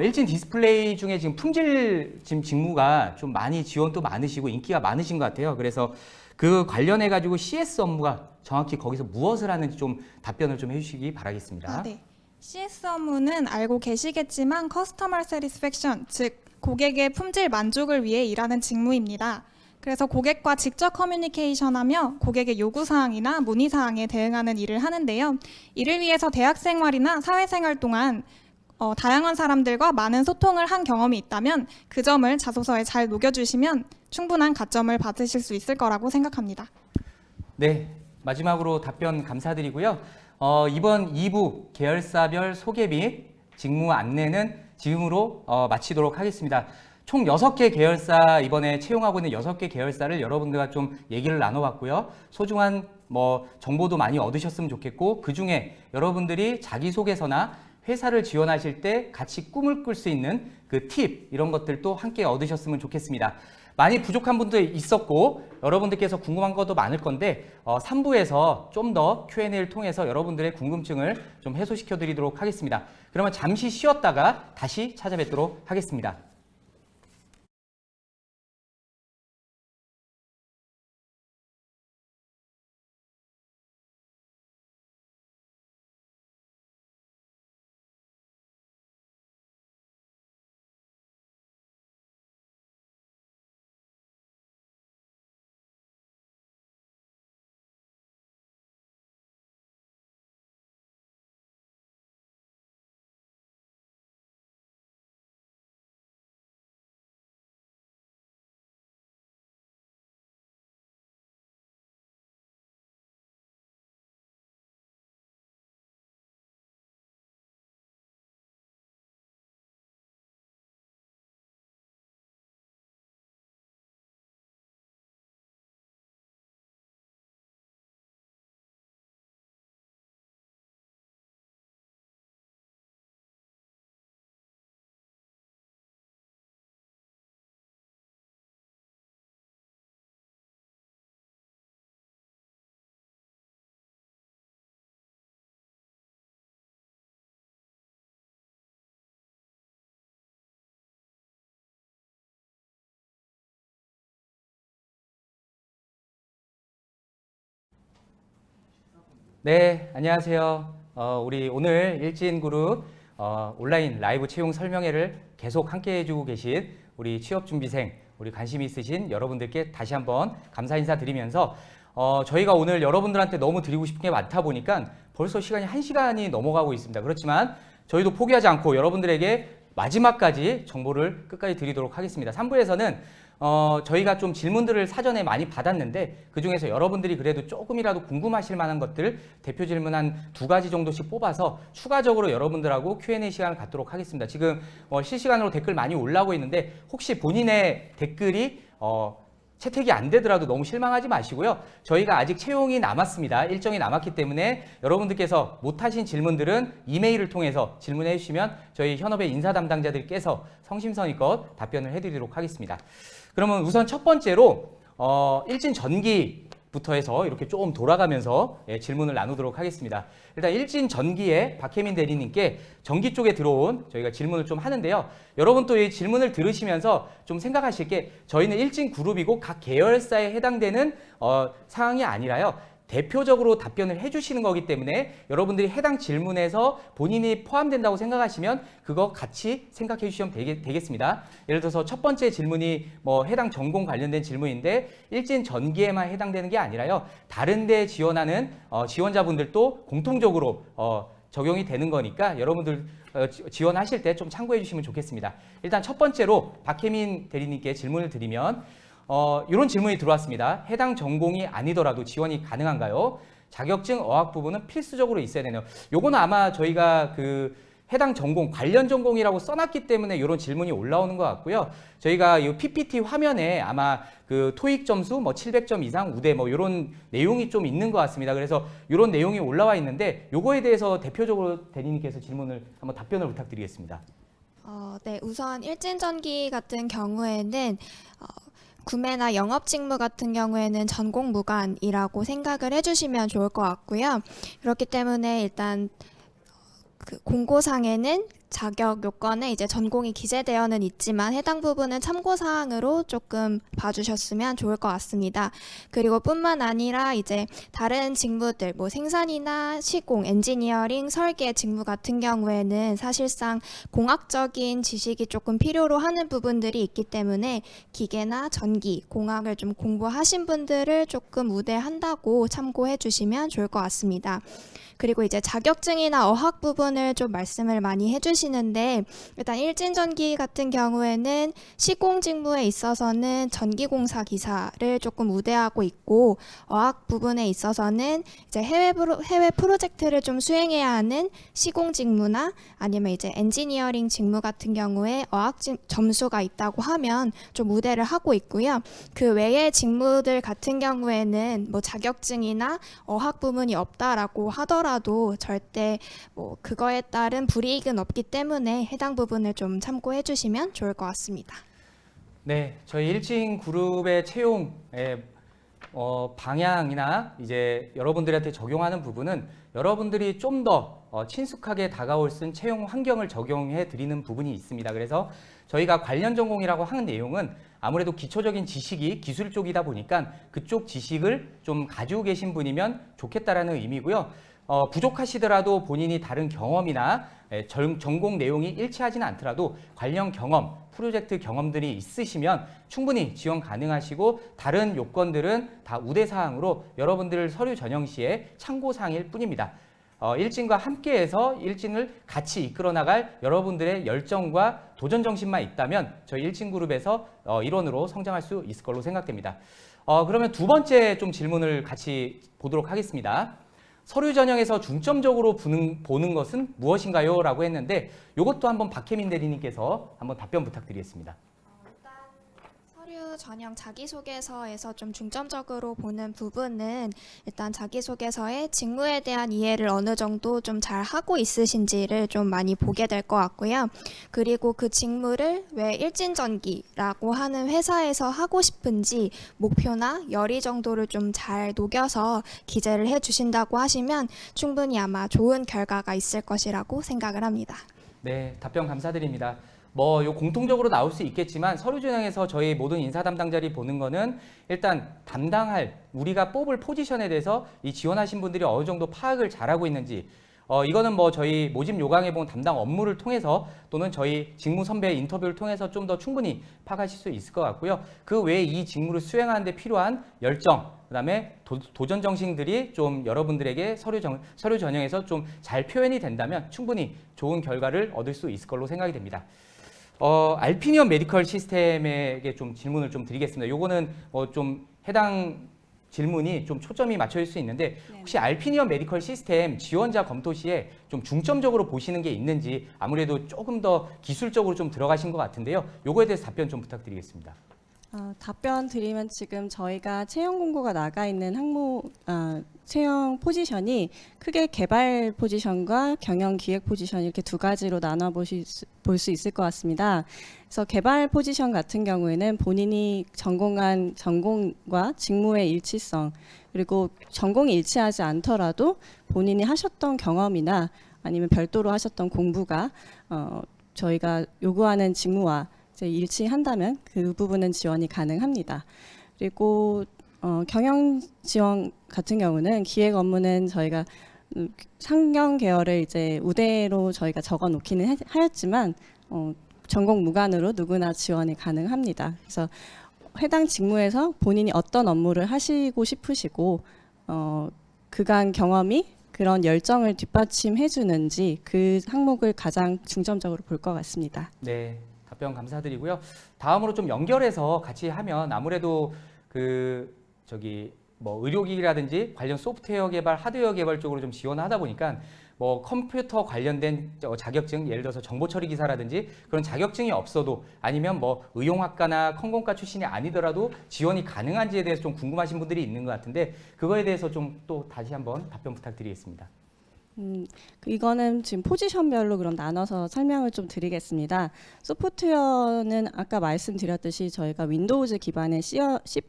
일진 디스플레이 중에 지금 품질 직무가 좀 많이 지원도 많으시고 인기가 많으신 것 같아요. 그래서 그 관련해 가지고 CS 업무가 정확히 거기서 무엇을 하는지 좀 답변을 좀 해주시기 바라겠습니다. 네. CS 업무는 알고 계시겠지만 커스터머 세티스팩션, 즉 고객의 품질 만족을 위해 일하는 직무입니다. 그래서 고객과 직접 커뮤니케이션하며 고객의 요구사항이나 문의사항에 대응하는 일을 하는데요. 이를 위해서 대학생활이나 사회생활 동안 다양한 사람들과 많은 소통을 한 경험이 있다면 그 점을 자소서에 잘 녹여주시면 충분한 가점을 받으실 수 있을 거라고 생각합니다. 네, 마지막으로 답변 감사드리고요. 이번 2부 계열사별 소개 및 직무 안내는 지금으로 마치도록 하겠습니다. 총 6개 계열사 이번에 채용하고 있는 6개 계열사를 여러분들과 좀 얘기를 나눠봤고요. 소중한 정보도 많이 얻으셨으면 좋겠고 그중에 여러분들이 자기소개서나 회사를 지원하실 때 같이 꿈을 꿀 수 있는 그 팁 이런 것들도 함께 얻으셨으면 좋겠습니다. 많이 부족한 분도 있었고 여러분들께서 궁금한 것도 많을 건데 3부에서 좀 더 Q&A를 통해서 여러분들의 궁금증을 좀 해소시켜 드리도록 하겠습니다. 그러면 잠시 쉬었다가 다시 찾아뵙도록 하겠습니다. 네, 안녕하세요. 우리 오늘 일진그룹 온라인 라이브 채용 설명회를 계속 함께 해주고 계신 우리 취업준비생, 우리 관심 있으신 여러분들께 다시 한번 감사 인사드리면서 저희가 오늘 여러분들한테 너무 드리고 싶은 게 많다 보니까 벌써 시간이 1시간이 넘어가고 있습니다. 그렇지만 저희도 포기하지 않고 여러분들에게 마지막까지 정보를 끝까지 드리도록 하겠습니다. 3부에서는 저희가 좀 질문들을 사전에 많이 받았는데 그중에서 여러분들이 그래도 조금이라도 궁금하실 만한 것들 대표 질문 한 2가지 정도씩 뽑아서 추가적으로 여러분들하고 Q&A 시간을 갖도록 하겠습니다. 지금 실시간으로 댓글 많이 올라오고 있는데 혹시 본인의 댓글이 채택이 안 되더라도 너무 실망하지 마시고요. 저희가 아직 채용이 남았습니다. 일정이 남았기 때문에 여러분들께서 못하신 질문들은 이메일을 통해서 질문해 주시면 저희 현업의 인사 담당자들께서 성심성의껏 답변을 해드리도록 하겠습니다. 그러면 우선 첫 번째로 일진 전기부터 해서 이렇게 조금 돌아가면서 질문을 나누도록 하겠습니다. 일단 일진 전기의 박혜민 대리님께 전기 쪽에 들어온 저희가 질문을 좀 하는데요. 여러분 또 이 질문을 들으시면서 좀 생각하실 게 저희는 일진 그룹이고 각 계열사에 해당되는 상황이 아니라요. 대표적으로 답변을 해주시는 거기 때문에 여러분들이 해당 질문에서 본인이 포함된다고 생각하시면 그거 같이 생각해 주시면 되겠습니다. 예를 들어서 첫 번째 질문이 뭐 해당 전공 관련된 질문인데 일진 전기에만 해당되는 게 아니라요. 다른 데 지원하는 지원자분들도 공통적으로 적용이 되는 거니까 여러분들 지원하실 때 좀 참고해 주시면 좋겠습니다. 일단 첫 번째로 박혜민 대리님께 질문을 드리면 이런 질문이 들어왔습니다. 해당 전공이 아니더라도 지원이 가능한가요? 자격증 어학 부분은 필수적으로 있어야 되네요. 요거는 아마 저희가 그 해당 전공, 관련 전공이라고 써놨기 때문에 이런 질문이 올라오는 것 같고요. 저희가 이 PPT 화면에 아마 그 토익 점수 뭐 700점 이상 우대 뭐 이런 내용이 좀 있는 것 같습니다. 그래서 이런 내용이 올라와 있는데 요거에 대해서 대표적으로 대리님께서 질문을 한번 답변을 부탁드리겠습니다. 네, 우선 일진전기 같은 경우에는 구매나 영업 직무 같은 경우에는 전공 무관이라고 생각을 해주시면 좋을 것 같고요. 그렇기 때문에 일단 그 공고상에는 자격 요건에 이제 전공이 기재되어는 있지만 해당 부분은 참고 사항으로 조금 봐주셨으면 좋을 것 같습니다. 그리고 뿐만 아니라 이제 다른 직무들 뭐 생산이나 시공, 엔지니어링, 설계 직무 같은 경우에는 사실상 공학적인 지식이 조금 필요로 하는 부분들이 있기 때문에 기계나 전기, 공학을 좀 공부하신 분들을 조금 우대한다고 참고해 주시면 좋을 것 같습니다. 그리고 이제 자격증이나 어학 부분을 좀 말씀을 많이 해주시는데 일단 일진전기 같은 경우에는 시공 직무에 있어서는 전기공사 기사를 조금 우대하고 있고 어학 부분에 있어서는 이제 해외 프로젝트를 좀 수행해야 하는 시공 직무나 아니면 이제 엔지니어링 직무 같은 경우에 어학 점수가 있다고 하면 좀 우대를 하고 있고요. 그 외의 직무들 같은 경우에는 뭐 자격증이나 어학 부분이 없다라고 하더라도 절대 뭐 그거에 따른 불이익은 없기 때문에 해당 부분을 좀 참고해 주시면 좋을 것 같습니다. 네, 저희 일진 그룹의 채용의 방향이나 이제 여러분들한테 적용하는 부분은 여러분들이 좀 더 친숙하게 다가올 수 있는 채용 환경을 적용해 드리는 부분이 있습니다. 그래서 저희가 관련 전공이라고 하는 내용은 아무래도 기초적인 지식이 기술 쪽이다 보니까 그쪽 지식을 좀 가지고 계신 분이면 좋겠다라는 의미고요. 부족하시더라도 본인이 다른 경험이나 전공 내용이 일치하지는 않더라도 관련 경험, 프로젝트 경험들이 있으시면 충분히 지원 가능하시고 다른 요건들은 다 우대사항으로 여러분들 서류 전형 시에 참고사항일 뿐입니다. 일진과 함께해서 일진을 같이 이끌어 나갈 여러분들의 열정과 도전 정신만 있다면 저희 일진그룹에서 일원으로 성장할 수 있을 걸로 생각됩니다. 그러면 두 번째 좀 질문을 같이 보도록 하겠습니다. 서류 전형에서 중점적으로 보는 것은 무엇인가요? 라고 했는데 이것도 한번 박혜민 대리님께서 한번 답변 부탁드리겠습니다. 서류 전형 자기소개서에서 좀 중점적으로 보는 부분은 일단 자기소개서의 직무에 대한 이해를 어느 정도 좀 잘 하고 있으신지를 좀 많이 보게 될 것 같고요. 그리고 그 직무를 왜 일진전기라고 하는 회사에서 하고 싶은지 목표나 열의 정도를 좀 잘 녹여서 기재를 해주신다고 하시면 충분히 아마 좋은 결과가 있을 것이라고 생각을 합니다. 네, 답변 감사드립니다. 요 공통적으로 나올 수 있겠지만 서류 전형에서 저희 모든 인사 담당자들이 보는 거는 일단 담당할 우리가 뽑을 포지션에 대해서 이 지원하신 분들이 어느 정도 파악을 잘하고 있는지 이거는 뭐 저희 모집 요강에 본 담당 업무를 통해서 또는 저희 직무 선배 인터뷰를 통해서 좀 더 충분히 파악하실 수 있을 것 같고요. 그 외에 이 직무를 수행하는 데 필요한 열정, 그다음에 도전 정신들이 좀 여러분들에게 서류 전형에서 좀 잘 표현이 된다면 충분히 좋은 결과를 얻을 수 있을 걸로 생각이 됩니다. 알피니언 메디컬 시스템에게 좀 질문을 좀 드리겠습니다. 요거는 좀 해당 질문이 좀 초점이 맞춰질 수 있는데 혹시 알피니언 메디컬 시스템 지원자 검토 시에 좀 중점적으로 보시는 게 있는지 아무래도 조금 더 기술적으로 좀 들어가신 것 같은데요. 요거에 대해서 답변 좀 부탁드리겠습니다. 답변 드리면 지금 저희가 채용 공고가 나가 있는 채용 포지션이 크게 개발 포지션과 경영 기획 포지션 이렇게 두 가지로 나눠 볼 수 있을 것 같습니다. 그래서 개발 포지션 같은 경우에는 본인이 전공한 전공과 직무의 일치성 그리고 전공이 일치하지 않더라도 본인이 하셨던 경험이나 아니면 별도로 하셨던 공부가 저희가 요구하는 직무와 일치한다면 그 부분은 지원이 가능합니다. 그리고 경영 지원 같은 경우는 기획 업무는 저희가 상경 계열을 이제 우대로 저희가 적어 놓기는 하였지만 전공 무관으로 누구나 지원이 가능합니다. 그래서 해당 직무에서 본인이 어떤 업무를 하시고 싶으시고 그간 경험이 그런 열정을 뒷받침해 주는지 그 항목을 가장 중점적으로 볼 것 같습니다. 네, 답변 감사드리고요. 다음으로 좀 연결해서 같이 하면 아무래도 뭐 의료기기라든지 관련 소프트웨어 개발, 하드웨어 개발 쪽으로 좀 지원하다 보니까 뭐 컴퓨터 관련된 자격증, 예를 들어서 정보처리 기사라든지 그런 자격증이 없어도 아니면 뭐 의용학과나 컴공과 출신이 아니더라도 지원이 가능한지에 대해서 좀 궁금하신 분들이 있는 것 같은데 그거에 대해서 좀 또 다시 한번 답변 부탁드리겠습니다. 이거는 지금 포지션별로 그럼 나눠서 설명을 좀 드리겠습니다. 소프트웨어는 아까 말씀드렸듯이 저희가 윈도우즈 기반의 C++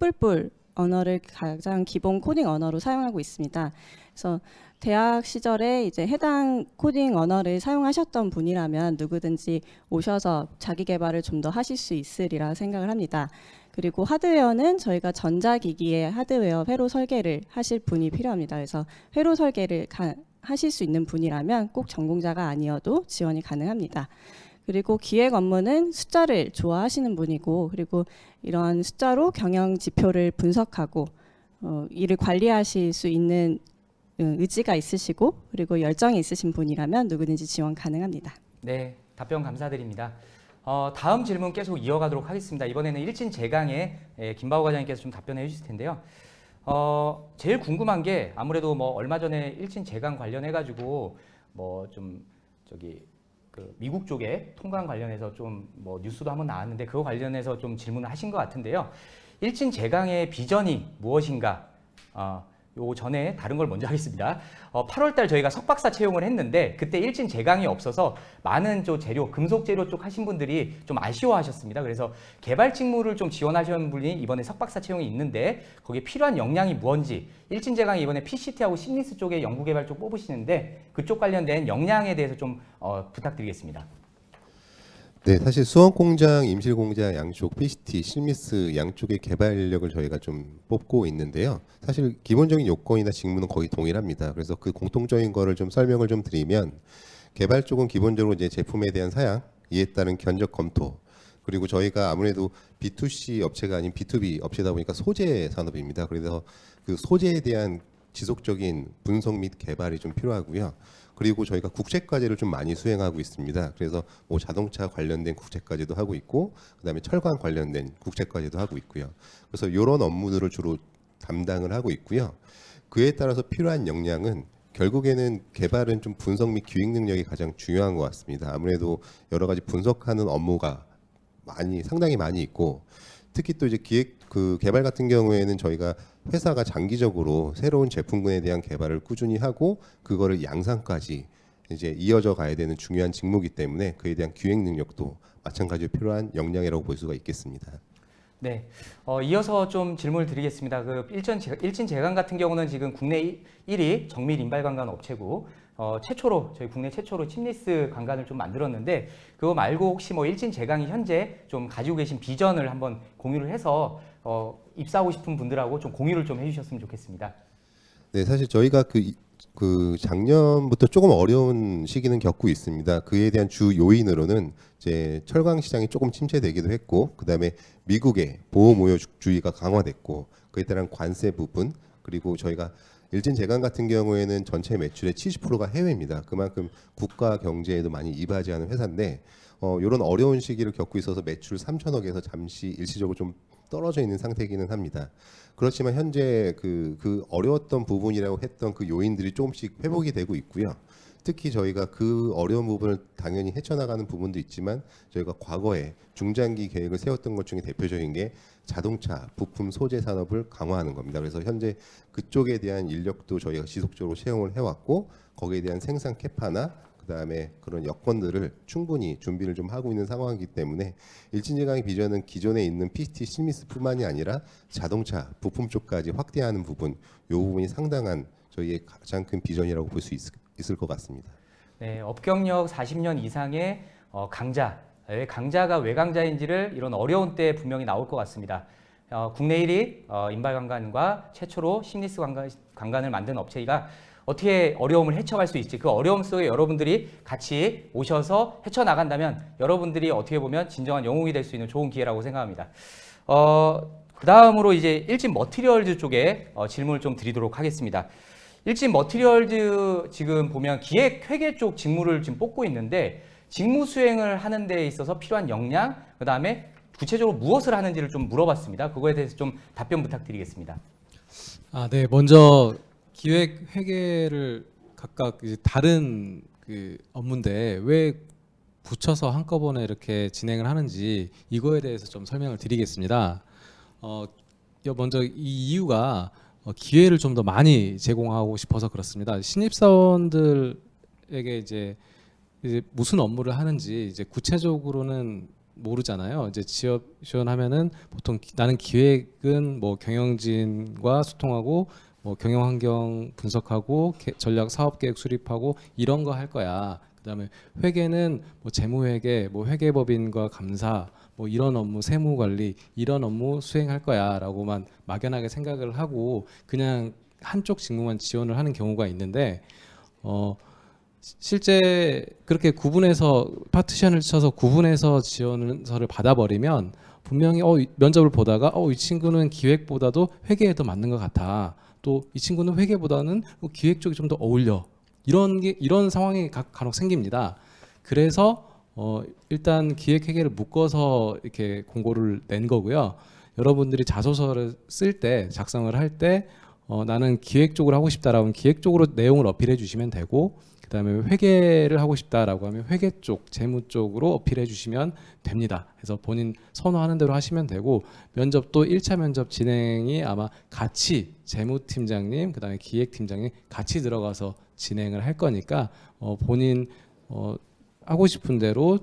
언어를 가장 기본 코딩 언어로 사용하고 있습니다. 그래서 대학 시절에 이제 해당 코딩 언어를 사용하셨던 분이라면 누구든지 오셔서 자기 개발을 좀 더 하실 수 있으리라 생각을 합니다. 그리고 하드웨어는 저희가 전자기기의 하드웨어 회로 설계를 하실 분이 필요합니다. 그래서 회로 설계를 하실 수 있는 분이라면 꼭 전공자가 아니어도 지원이 가능합니다. 그리고 기획 업무는 숫자를 좋아하시는 분이고 그리고 이러한 숫자로 경영 지표를 분석하고 이를 관리하실 수 있는 의지가 있으시고 그리고 열정이 있으신 분이라면 누구든지 지원 가능합니다. 네, 답변 감사드립니다. 다음 질문 계속 이어가도록 하겠습니다. 이번에는 일진제강의 김바호 과장님께서 좀 답변해 주실 텐데요. 제일 궁금한 게 아무래도 뭐 얼마 전에 일진제강 관련해 가지고 뭐 좀 미국 쪽에 통관 관련해서 좀 뭐 뉴스도 한번 나왔는데 그거 관련해서 좀 질문을 하신 것 같은데요. 일진제강의 비전이 무엇인가? 요 전에 다른 걸 먼저 하겠습니다. 8월달 저희가 석박사 채용을 했는데 그때 일진제강이 없어서 많은 재료, 금속 재료 쪽 하신 분들이 좀 아쉬워하셨습니다. 그래서 개발 직무를 좀 지원하시는 분이 이번에 석박사 채용이 있는데 거기에 필요한 역량이 무언지 일진제강이 이번에 PCT하고 심리스 쪽에 연구개발 쪽 뽑으시는데 그쪽 관련된 역량에 대해서 좀 부탁드리겠습니다. 네, 사실 수원공장, 임실공장 양쪽, PCT, 실미스 양쪽의 개발 인력을 저희가 좀 뽑고 있는데요. 사실 기본적인 요건이나 직무는 거의 동일합니다. 그래서 그 공통적인 거를 좀 설명을 좀 드리면 개발 쪽은 기본적으로 이제 제품에 대한 사양, 이에 따른 견적 검토, 그리고 저희가 아무래도 B2C 업체가 아닌 B2B 업체다 보니까 소재 산업입니다. 그래서 그 소재에 대한 지속적인 분석 및 개발이 좀 필요하고요. 그리고 저희가 국제과제를 좀 많이 수행하고 있습니다. 그래서 뭐 자동차 관련된 국제과제도 하고 있고 그다음에 철강 관련된 국제과제도 하고 있고요. 그래서 이런 업무들을 주로 담당을 하고 있고요. 그에 따라서 필요한 역량은 결국에는 개발은 좀 분석 및 기획 능력이 가장 중요한 것 같습니다. 아무래도 여러 가지 분석하는 업무가 상당히 많이 있고 특히 또 이제 개발 같은 경우에는 저희가 회사가 장기적으로 새로운 제품군에 대한 개발을 꾸준히 하고 그거를 양산까지 이제 이어져 가야 되는 중요한 직무이기 때문에 그에 대한 기획 능력도 마찬가지로 필요한 역량이라고 볼 수가 있겠습니다. 네, 이어서 좀 질문을 드리겠습니다. 일진제강 같은 경우는 지금 국내 1위 정밀 인발 관관 업체고 저희 국내 최초로 침리스 관관을 좀 만들었는데 그거 말고 혹시 뭐 일진제강이 현재 좀 가지고 계신 비전을 한번 공유를 해서 입사하고 싶은 분들하고 좀 공유를 좀 해주셨으면 좋겠습니다. 네, 사실 저희가 그 작년부터 조금 어려운 시기는 겪고 있습니다. 그에 대한 주 요인으로는 이제 철강 시장이 조금 침체되기도 했고, 그다음에 미국의 보호무효주의가 강화됐고, 그에 따른 관세 부분, 그리고 저희가 일진제강 같은 경우에는 전체 매출의 70%가 해외입니다. 그만큼 국가 경제에도 많이 이바지하는 회사인데 이런 어려운 시기를 겪고 있어서 매출 3천억에서 잠시 일시적으로 좀 떨어져 있는 상태이기는 합니다. 그렇지만 현재 그 어려웠던 부분이라고 했던 그 요인들이 조금씩 회복이 되고 있고요. 특히 저희가 그 어려운 부분을 당연히 헤쳐나가는 부분도 있지만 저희가 과거에 중장기 계획을 세웠던 것 중에 대표적인 게 자동차 부품 소재 산업을 강화하는 겁니다. 그래서 현재 그쪽에 대한 인력도 저희가 지속적으로 채용을 해왔고 거기에 대한 생산 캐파나 그다음에 그런 여건들을 충분히 준비를 좀 하고 있는 상황이기 때문에 일진제강의 비전은 기존에 있는 PCT 실미스뿐만이 아니라 자동차 부품 쪽까지 확대하는 부분, 이 부분이 상당한 저희의 가장 큰 비전이라고 볼 수 있을 것 같습니다. 네, 업경력 40년 이상의 강자, 강자가 왜 강자인지를 이런 어려운 때 분명히 나올 것 같습니다. 국내 1위 인발관광과 최초로 심리스 관광을 만든 업체가 어떻게 어려움을 헤쳐갈 수 있지, 그 어려움 속에 여러분들이 같이 오셔서 헤쳐나간다면 여러분들이 어떻게 보면 진정한 영웅이 될 수 있는 좋은 기회라고 생각합니다. 그 다음으로 이제 일진 머티리얼즈 쪽에 질문을 좀 드리도록 하겠습니다. 일진 머티리얼즈 지금 보면 기획 회계 쪽 직무를 지금 뽑고 있는데 직무 수행을 하는 데 있어서 필요한 역량, 그 다음에 구체적으로 무엇을 하는지를 좀 물어봤습니다. 그거에 대해서 좀 답변 부탁드리겠습니다. 네. 먼저 기획 회계를 각각 이제 다른 그 업무인데 왜 붙여서 한꺼번에 이렇게 진행을 하는지 이거에 대해서 좀 설명을 드리겠습니다. 먼저 이 이유가 기회를 좀 더 많이 제공하고 싶어서 그렇습니다. 신입사원들에게 이제 무슨 업무를 하는지 이제 구체적으로는 모르잖아요. 이제 취업 지원하면은 보통 나는 기획은 뭐 경영진과 소통하고 뭐 경영 환경 분석하고 전략 사업 계획 수립하고 이런 거 할 거야. 그다음에 회계는 뭐 재무회계, 뭐 회계법인과 감사, 뭐 이런 업무, 세무 관리 이런 업무 수행할 거야라고만 막연하게 생각을 하고 그냥 한쪽 직무만 지원을 하는 경우가 있는데 실제 그렇게 구분해서 파티션을 쳐서 구분해서 지원서를 받아버리면 분명히 면접을 보다가 이 친구는 기획보다도 회계에 더 맞는 것 같아. 또 이 친구는 회계보다는 기획 쪽이 좀 더 어울려. 이런 상황이 간혹 생깁니다. 그래서 일단 기획 회계를 묶어서 이렇게 공고를 낸 거고요. 여러분들이 자소서를 쓸 때 작성을 할 때 나는 기획 쪽으로 하고 싶다라고 하면 기획 쪽으로 내용을 어필해 주시면 되고 그다음에 회계를 하고 싶다라고 하면 회계 쪽, 재무 쪽으로 어필해 주시면 됩니다. 그래서 본인 선호하는 대로 하시면 되고 면접도 1차 면접 진행이 아마 같이 재무팀장님, 그다음에 기획팀장님 같이 들어가서 진행을 할 거니까 본인 하고 싶은 대로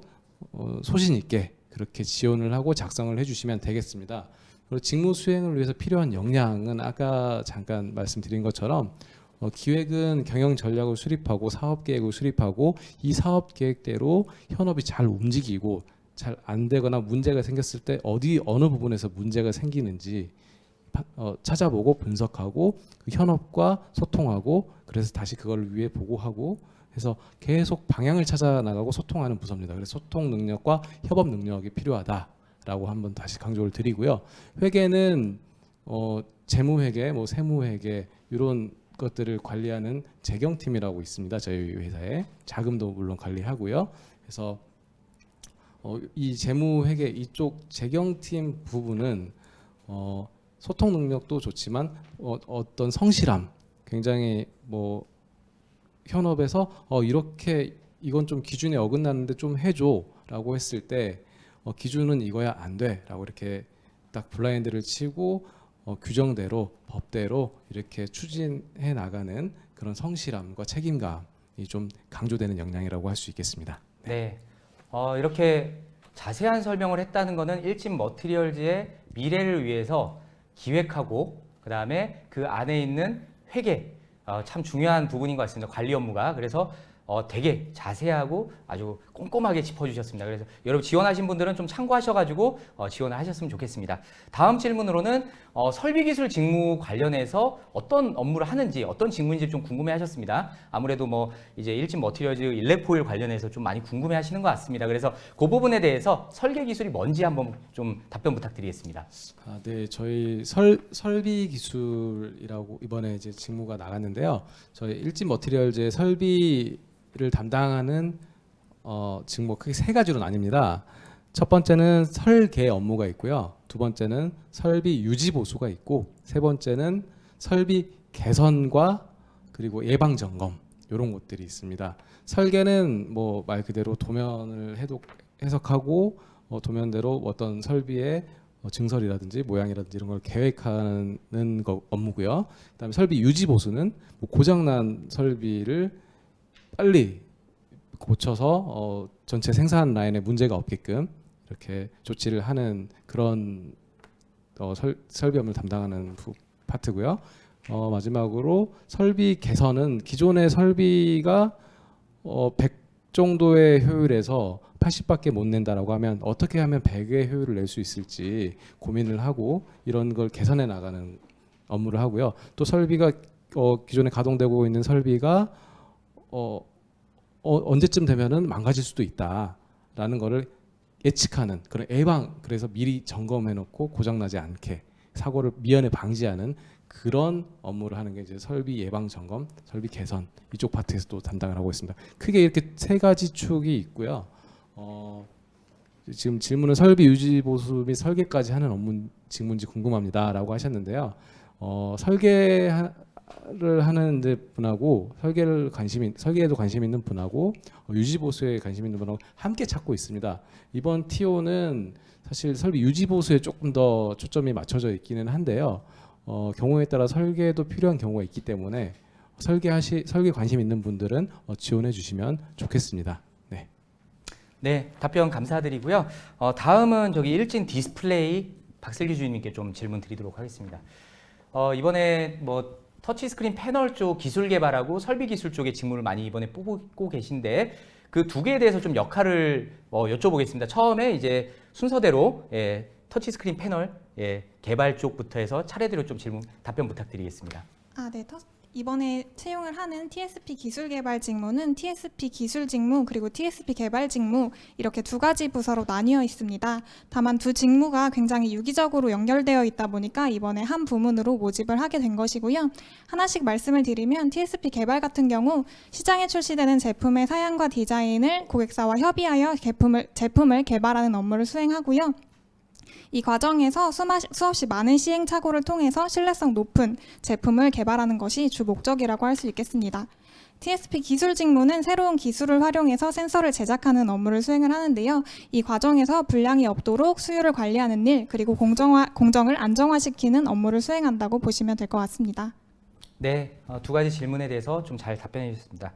소신 있게 그렇게 지원을 하고 작성을 해주시면 되겠습니다. 그리고 직무 수행을 위해서 필요한 역량은 아까 잠깐 말씀드린 것처럼 기획은 경영 전략을 수립하고 사업 계획을 수립하고 이 사업 계획대로 현업이 잘 움직이고 잘 안 되거나 문제가 생겼을 때 어느 부분에서 문제가 생기는지 찾아보고 분석하고 그 현업과 소통하고 그래서 다시 그걸 위해 보고하고 해서 계속 방향을 찾아 나가고 소통하는 부서입니다. 그래서 소통 능력과 협업 능력이 필요하다라고 한번 다시 강조를 드리고요. 회계는 재무회계, 뭐 세무회계 이런 것들을 관리하는 재경팀이라고 있습니다. 저희 회사에 자금도 물론 관리하고요. 그래서 이 재무회계 이쪽 재경팀 부분은 소통 능력도 좋지만 어떤 성실함, 굉장히 뭐 현업에서 이렇게 이건 좀 기준에 어긋나는데 좀 해줘라고 했을 때 기준은 이거야 안 돼라고 이렇게 딱 블라인드를 치고 규정대로 법대로 이렇게 추진해 나가는 그런 성실함과 책임감이 좀 강조되는 역량이라고 할 수 있겠습니다. 네, 이렇게 자세한 설명을 했다는 것은 일진 머티리얼즈의 미래를 위해서 기획하고 그 다음에 그 안에 있는 회계 참 중요한 부분인 것 같습니다. 관리 업무가. 그래서 되게 자세하고 아주 꼼꼼하게 짚어주셨습니다. 그래서 여러분 지원하신 분들은 좀 참고하셔가지고 지원을 하셨으면 좋겠습니다. 다음 질문으로는 설비기술 직무 관련해서 어떤 업무를 하는지 어떤 직무인지 좀 궁금해하셨습니다. 아무래도 뭐 이제 일진 머티리얼즈 일렉포일 관련해서 좀 많이 궁금해하시는 것 같습니다. 그래서 그 부분에 대해서 설계 기술이 뭔지 한번 좀 답변 부탁드리겠습니다. 네, 저희 설비 기술이라고 이번에 이제 직무가 나갔는데요. 저희 일진 머티리얼즈의 설비를 담당하는 직무 크게 세 가지로 나뉩니다. 첫 번째는 설계 업무가 있고요. 두 번째는 설비 유지 보수가 있고 세 번째는 설비 개선과 그리고 예방 점검 이런 것들이 있습니다. 설계는 뭐 말 그대로 도면을 해석하고 도면대로 어떤 설비의 증설이라든지 모양이라든지 이런 걸 계획하는 업무고요. 그다음에 설비 유지 보수는 뭐 고장난 설비를 빨리 고쳐서 전체 생산 라인에 문제가 없게끔 이렇게 조치를 하는 그런 설비 업무를 담당하는 파트고요. 마지막으로 설비 개선은 기존의 설비가 100 정도의 효율에서 80밖에 못 낸다라고 하면 어떻게 하면 100의 효율을 낼 수 있을지 고민을 하고 이런 걸 개선해 나가는 업무를 하고요. 또 설비가 기존에 가동되고 있는 설비가 언제쯤 되면은 망가질 수도 있다라는 거를 예측하는 그런 예방, 그래서 미리 점검해 놓고 고장 나지 않게 사고를 미연에 방지하는 그런 업무를 하는 게 이제 설비 예방 점검, 설비 개선 이쪽 파트에서도 담당을 하고 있습니다. 크게 이렇게 세 가지 축이 있고요. 지금 질문은 설비 유지 보수 및 설계까지 하는 업무 직무인지 궁금합니다라고 하셨는데요. 설계를 하는 분하고 설계에도 관심 있는 분하고 유지 보수에 관심 있는 분하고 함께 찾고 있습니다. 이번 TO는 사실 설비 유지 보수에 조금 더 초점이 맞춰져 있기는 한데요. 경우에 따라 설계도 필요한 경우가 있기 때문에 설계 관심 있는 분들은 지원해 주시면 좋겠습니다. 네. 네, 답변 감사드리고요. 다음은 저기 일진 디스플레이 박슬기 주임님께 좀 질문 드리도록 하겠습니다. 이번에 뭐 터치스크린 패널 쪽 기술 개발하고 설비 기술 쪽의 직무를 많이 이번에 뽑고 계신데 그 두 개에 대해서 좀 역할을 여쭤보겠습니다. 처음에 이제 순서대로 터치스크린 패널 개발 쪽부터 해서 차례대로 좀 답변 부탁드리겠습니다. 네. 이번에 채용을 하는 TSP 기술 개발 직무는 TSP 기술 직무 그리고 TSP 개발 직무 이렇게 두 가지 부서로 나뉘어 있습니다. 다만 두 직무가 굉장히 유기적으로 연결되어 있다 보니까 이번에 한 부문으로 모집을 하게 된 것이고요. 하나씩 말씀을 드리면 TSP 개발 같은 경우 시장에 출시되는 제품의 사양과 디자인을 고객사와 협의하여 제품을 개발하는 업무를 수행하고요. 이 과정에서 수없이 많은 시행착오를 통해서 신뢰성 높은 제품을 개발하는 것이 주 목적이라고 할 수 있겠습니다. TSP 기술 직무는 새로운 기술을 활용해서 센서를 제작하는 업무를 수행을 하는데요. 이 과정에서 불량이 없도록 수율을 관리하는 일, 그리고 공정을 안정화시키는 업무를 수행한다고 보시면 될 것 같습니다. 네, 두 가지 질문에 대해서 좀 잘 답변해 주셨습니다.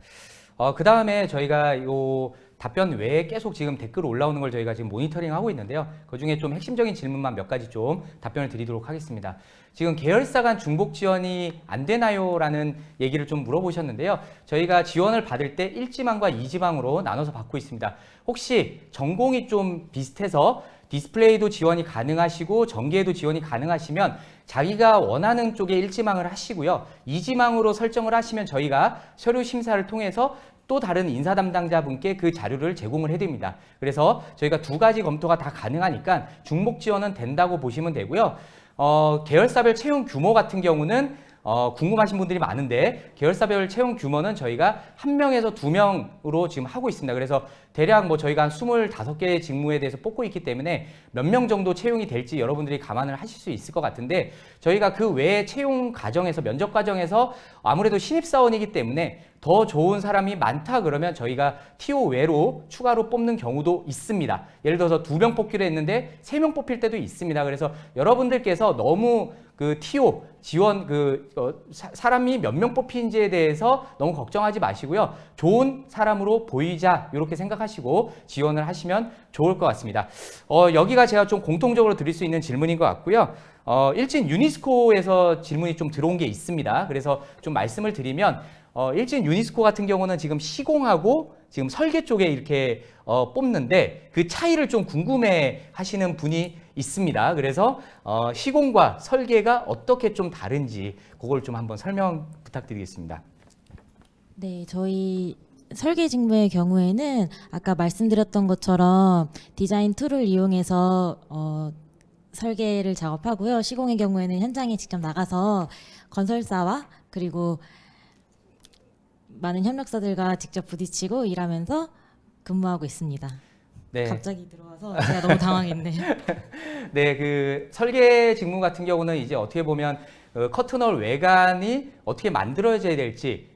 그 다음에 저희가 요 답변 외에 계속 지금 댓글 올라오는 걸 저희가 지금 모니터링 하고 있는데요. 그 중에 좀 핵심적인 질문만 몇 가지 좀 답변을 드리도록 하겠습니다. 지금 계열사 간 중복 지원이 안 되나요? 라는 얘기를 좀 물어보셨는데요. 저희가 지원을 받을 때 1지망과 2지망으로 나눠서 받고 있습니다. 혹시 전공이 좀 비슷해서 디스플레이도 지원이 가능하시고 전기에도 지원이 가능하시면 자기가 원하는 쪽에 1지망을 하시고요. 2지망으로 설정을 하시면 저희가 서류 심사를 통해서 또 다른 인사 담당자분께 그 자료를 제공을 해드립니다. 그래서 저희가 두 가지 검토가 다 가능하니까 중복 지원은 된다고 보시면 되고요. 계열사별 채용 규모 같은 경우는 궁금하신 분들이 많은데 계열사별 채용 규모는 저희가 1명에서 2명으로 지금 하고 있습니다. 그래서 대략 뭐 저희가 한 25개의 직무에 대해서 뽑고 있기 때문에 몇 명 정도 채용이 될지 여러분들이 감안을 하실 수 있을 것 같은데 저희가 그 외에 채용 과정에서 면접 과정에서 아무래도 신입사원이기 때문에 더 좋은 사람이 많다 그러면 저희가 TO 외로 추가로 뽑는 경우도 있습니다. 예를 들어서 2명 뽑기로 했는데 3명 뽑힐 때도 있습니다. 그래서 여러분들께서 너무 그 TO 지원 사람이 몇 명 뽑힌지에 대해서 너무 걱정하지 마시고요. 좋은 사람으로 보이자 이렇게 생각하시고 지원을 하시면 좋을 것 같습니다. 여기가 제가 좀 공통적으로 드릴 수 있는 질문인 것 같고요. 일진 유니스코에서 질문이 좀 들어온 게 있습니다. 그래서 좀 말씀을 드리면 일진 유니스코 같은 경우는 지금 시공하고 지금 설계 쪽에 이렇게 뽑는데 그 차이를 좀 궁금해 하시는 분이 있습니다. 그래서 시공과 설계가 어떻게 좀 다른지 그걸 좀 한번 설명 부탁드리겠습니다. 네, 저희 설계 직무의 경우에는 아까 말씀드렸던 것처럼 디자인 툴을 이용해서 설계를 작업하고요. 시공의 경우에는 현장에 직접 나가서 건설사와 그리고 많은 협력사들과 직접 부딪히고 일하면서 근무하고 있습니다. 네. 갑자기 들어와서 제가 너무 당황했네요. 네, 그 설계 직무 같은 경우는 이제 어떻게 보면 커튼홀 외관이 어떻게 만들어져야 될지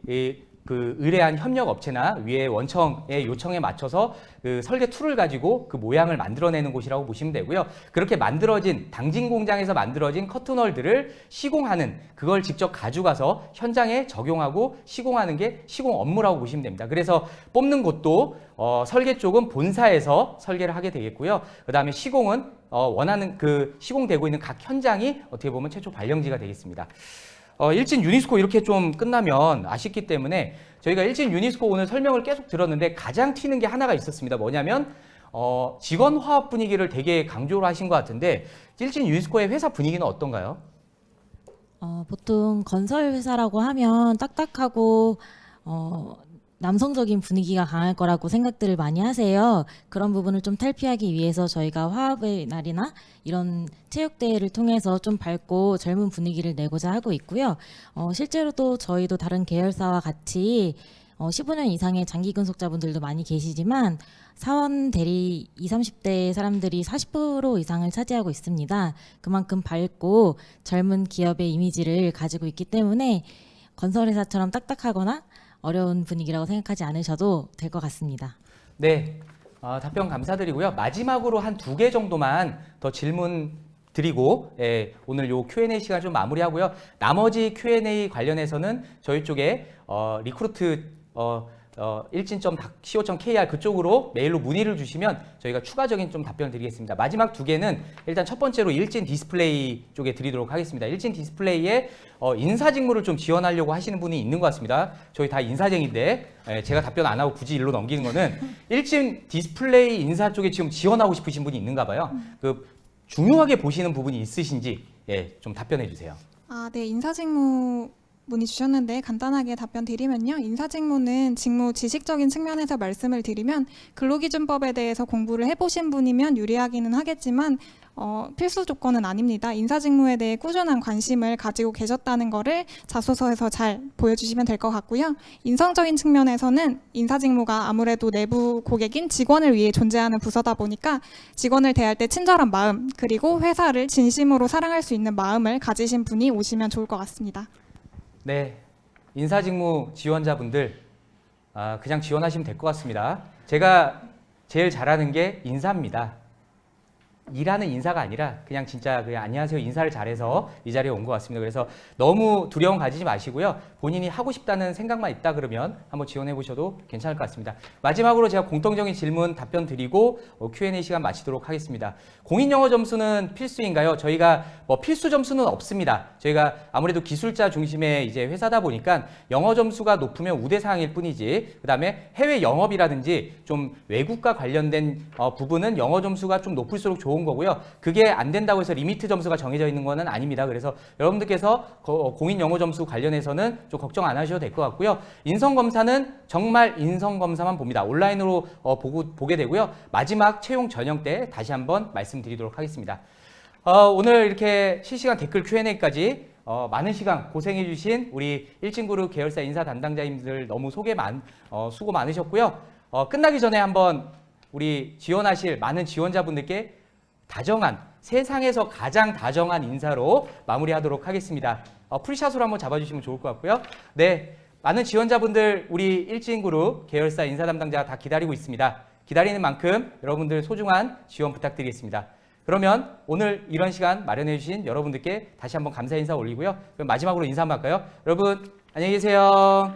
그 의뢰한 협력 업체나 위에 원청의 요청에 맞춰서 그 설계 툴을 가지고 그 모양을 만들어내는 곳이라고 보시면 되고요. 그렇게 만들어진 당진 공장에서 만들어진 커튼홀들을 시공하는 그걸 직접 가져가서 현장에 적용하고 시공하는 게 시공 업무라고 보시면 됩니다. 그래서 뽑는 곳도 설계 쪽은 본사에서 설계를 하게 되겠고요. 그 다음에 시공은 원하는 그 시공되고 있는 각 현장이 어떻게 보면 최초 발령지가 되겠습니다. 일진 유니스코 이렇게 좀 끝나면 아쉽기 때문에 저희가 일진 유니스코 오늘 설명을 계속 들었는데 가장 튀는 게 하나가 있었습니다. 뭐냐면 직원 화합 분위기를 되게 강조를 하신 것 같은데 일진 유니스코의 회사 분위기는 어떤가요? 보통 건설 회사라고 하면 딱딱하고 남성적인 분위기가 강할 거라고 생각들을 많이 하세요. 그런 부분을 좀 탈피하기 위해서 저희가 화합의 날이나 이런 체육대회를 통해서 좀 밝고 젊은 분위기를 내고자 하고 있고요. 실제로도 저희도 다른 계열사와 같이 15년 이상의 장기 근속자분들도 많이 계시지만 사원 대리 20, 30대 사람들이 40% 이상을 차지하고 있습니다. 그만큼 밝고 젊은 기업의 이미지를 가지고 있기 때문에 건설회사처럼 딱딱하거나 어려운 분위기라고 생각하지 않으셔도 될 것 같습니다. 네, 답변 감사드리고요. 마지막으로 한 2개 정도만 더 질문 드리고 오늘 요 Q&A 시간 좀 마무리하고요. 나머지 Q&A 관련해서는 저희 쪽에 리크루트 일진.co.kr 그쪽으로 메일로 문의를 주시면 저희가 추가적인 좀 답변을 드리겠습니다. 마지막 2개는 일단 첫 번째로 일진 디스플레이 쪽에 드리도록 하겠습니다. 일진 디스플레이에 인사 직무를 좀 지원하려고 하시는 분이 있는 것 같습니다. 저희 다 인사쟁인데 제가 답변 안 하고 굳이 일로 넘기는 거는 일진 디스플레이 인사 쪽에 지금 지원하고 싶으신 분이 있는가 봐요. 그 중요하게 보시는 부분이 있으신지 좀 답변해 주세요. 네, 인사직무 문의 주셨는데 간단하게 답변 드리면요. 인사직무는 직무 지식적인 측면에서 말씀을 드리면 근로기준법에 대해서 공부를 해보신 분이면 유리하기는 하겠지만 필수 조건은 아닙니다. 인사직무에 대해 꾸준한 관심을 가지고 계셨다는 거를 자소서에서 잘 보여주시면 될 것 같고요. 인성적인 측면에서는 인사직무가 아무래도 내부 고객인 직원을 위해 존재하는 부서다 보니까 직원을 대할 때 친절한 마음 그리고 회사를 진심으로 사랑할 수 있는 마음을 가지신 분이 오시면 좋을 것 같습니다. 네, 인사직무 지원자분들 그냥 지원하시면 될 것 같습니다. 제가 제일 잘하는 게 인사입니다. 일하는 인사가 아니라 그냥 진짜 그냥 안녕하세요 인사를 잘해서 이 자리에 온 것 같습니다. 그래서 너무 두려움 가지지 마시고요. 본인이 하고 싶다는 생각만 있다 그러면 한번 지원해 보셔도 괜찮을 것 같습니다. 마지막으로 제가 공통적인 질문 답변 드리고 Q&A 시간 마치도록 하겠습니다. 공인 영어 점수는 필수인가요? 저희가 뭐 필수 점수는 없습니다. 저희가 아무래도 기술자 중심의 이제 회사다 보니까 영어 점수가 높으면 우대사항일 뿐이지 그다음에 해외 영업이라든지 좀 외국과 관련된 부분은 영어 점수가 좀 높을수록 좋은 거고요. 그게 안 된다고 해서 리미트 점수가 정해져 있는 거는 아닙니다. 그래서 여러분들께서 공인 영어 점수 관련해서는 좀 걱정 안 하셔도 될 것 같고요. 인성검사는 정말 인성검사만 봅니다. 온라인으로 보게 되고요. 마지막 채용 전형 때 다시 한번 말씀드리도록 하겠습니다. 오늘 이렇게 실시간 댓글 Q&A까지 많은 시간 고생해 주신 우리 일진그룹 계열사 인사 담당자님들 너무 수고 많으셨고요. 끝나기 전에 한번 우리 지원하실 많은 지원자분들께 다정한 세상에서 가장 다정한 인사로 마무리하도록 하겠습니다. 풀샷으로 한번 잡아주시면 좋을 것 같고요. 네, 많은 지원자분들 우리 일진그룹 계열사 인사 담당자 다 기다리고 있습니다. 기다리는 만큼 여러분들 소중한 지원 부탁드리겠습니다. 그러면 오늘 이런 시간 마련해 주신 여러분들께 다시 한번 감사 인사 올리고요. 그럼 마지막으로 인사 한번 할까요? 여러분 안녕히 계세요.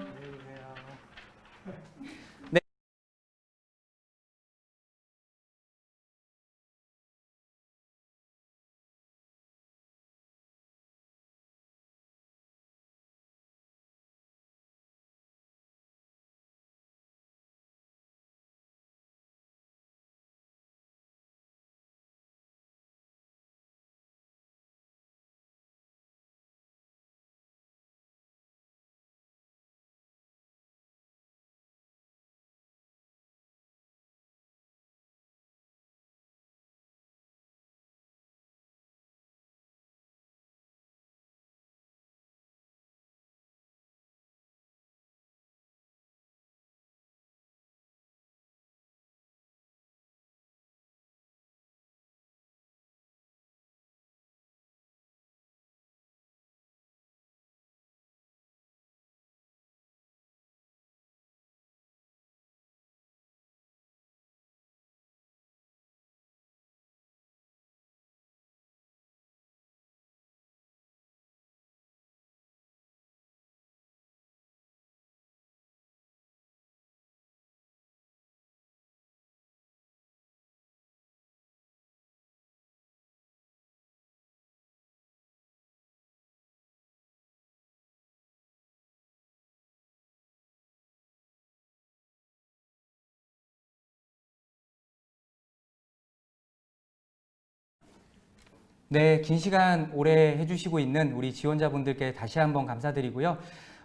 네, 긴 시간 오래 해주시고 있는 우리 지원자분들께 다시 한번 감사드리고요.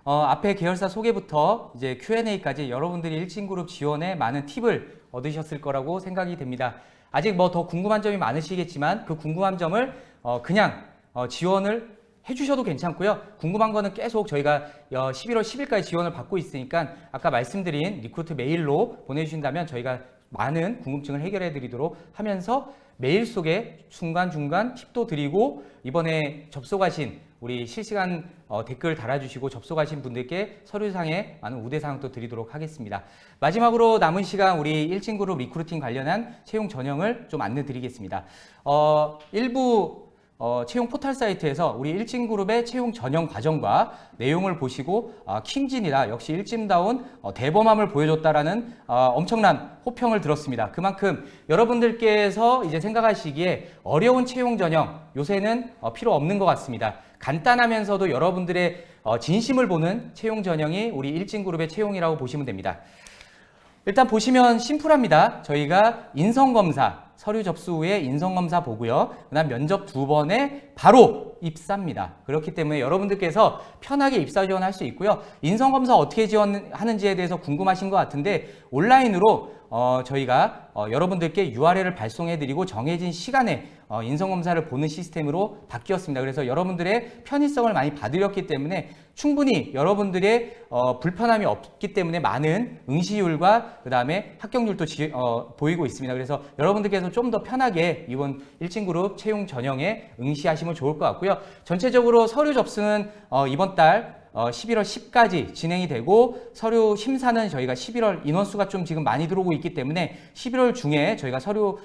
앞에 계열사 소개부터 이제 Q&A까지 여러분들이 일진그룹 지원에 많은 팁을 얻으셨을 거라고 생각이 됩니다. 아직 뭐 더 궁금한 점이 많으시겠지만 그 궁금한 점을 그냥 지원을 해주셔도 괜찮고요. 궁금한 거는 계속 저희가 11월 10일까지 지원을 받고 있으니까 아까 말씀드린 리크루트 메일로 보내주신다면 저희가 많은 궁금증을 해결해 드리도록 하면서 메일 속에 중간중간 팁도 드리고 이번에 접속하신 우리 실시간 댓글 달아주시고 접속하신 분들께 서류상에 많은 우대사항도 드리도록 하겠습니다. 마지막으로 남은 시간 우리 일진그룹 리크루팅 관련한 채용 전형을 좀 안내 드리겠습니다. 일부 채용 포털 사이트에서 우리 일진그룹의 채용 전형 과정과 내용을 보시고 킹진이다, 역시 일진다운 대범함을 보여줬다라는 엄청난 호평을 들었습니다. 그만큼 여러분들께서 이제 생각하시기에 어려운 채용 전형 요새는 필요 없는 것 같습니다. 간단하면서도 여러분들의 진심을 보는 채용 전형이 우리 일진그룹의 채용이라고 보시면 됩니다. 일단 보시면 심플합니다. 저희가 인성검사, 서류 접수 후에 인성검사 보고요. 그다음 면접 2번에 바로 입사입니다. 그렇기 때문에 여러분들께서 편하게 입사 지원할 수 있고요. 인성검사 어떻게 지원하는지에 대해서 궁금하신 것 같은데 온라인으로 저희가 여러분들께 URL을 발송해드리고 정해진 시간에 인성검사를 보는 시스템으로 바뀌었습니다. 그래서 여러분들의 편의성을 많이 받으렸기 때문에 충분히 여러분들의 불편함이 없기 때문에 많은 응시율과 그 다음에 합격률도 보이고 있습니다. 그래서 여러분들께서 좀 더 편하게 이번 일진그룹 채용 전형에 응시하시면 좋을 것 같고요. 전체적으로 서류 접수는 이번 달 11월 10까지 진행이 되고 서류 심사는 저희가 11월 인원수가 좀 지금 많이 들어오고 있기 때문에 11월 중에 저희가 서류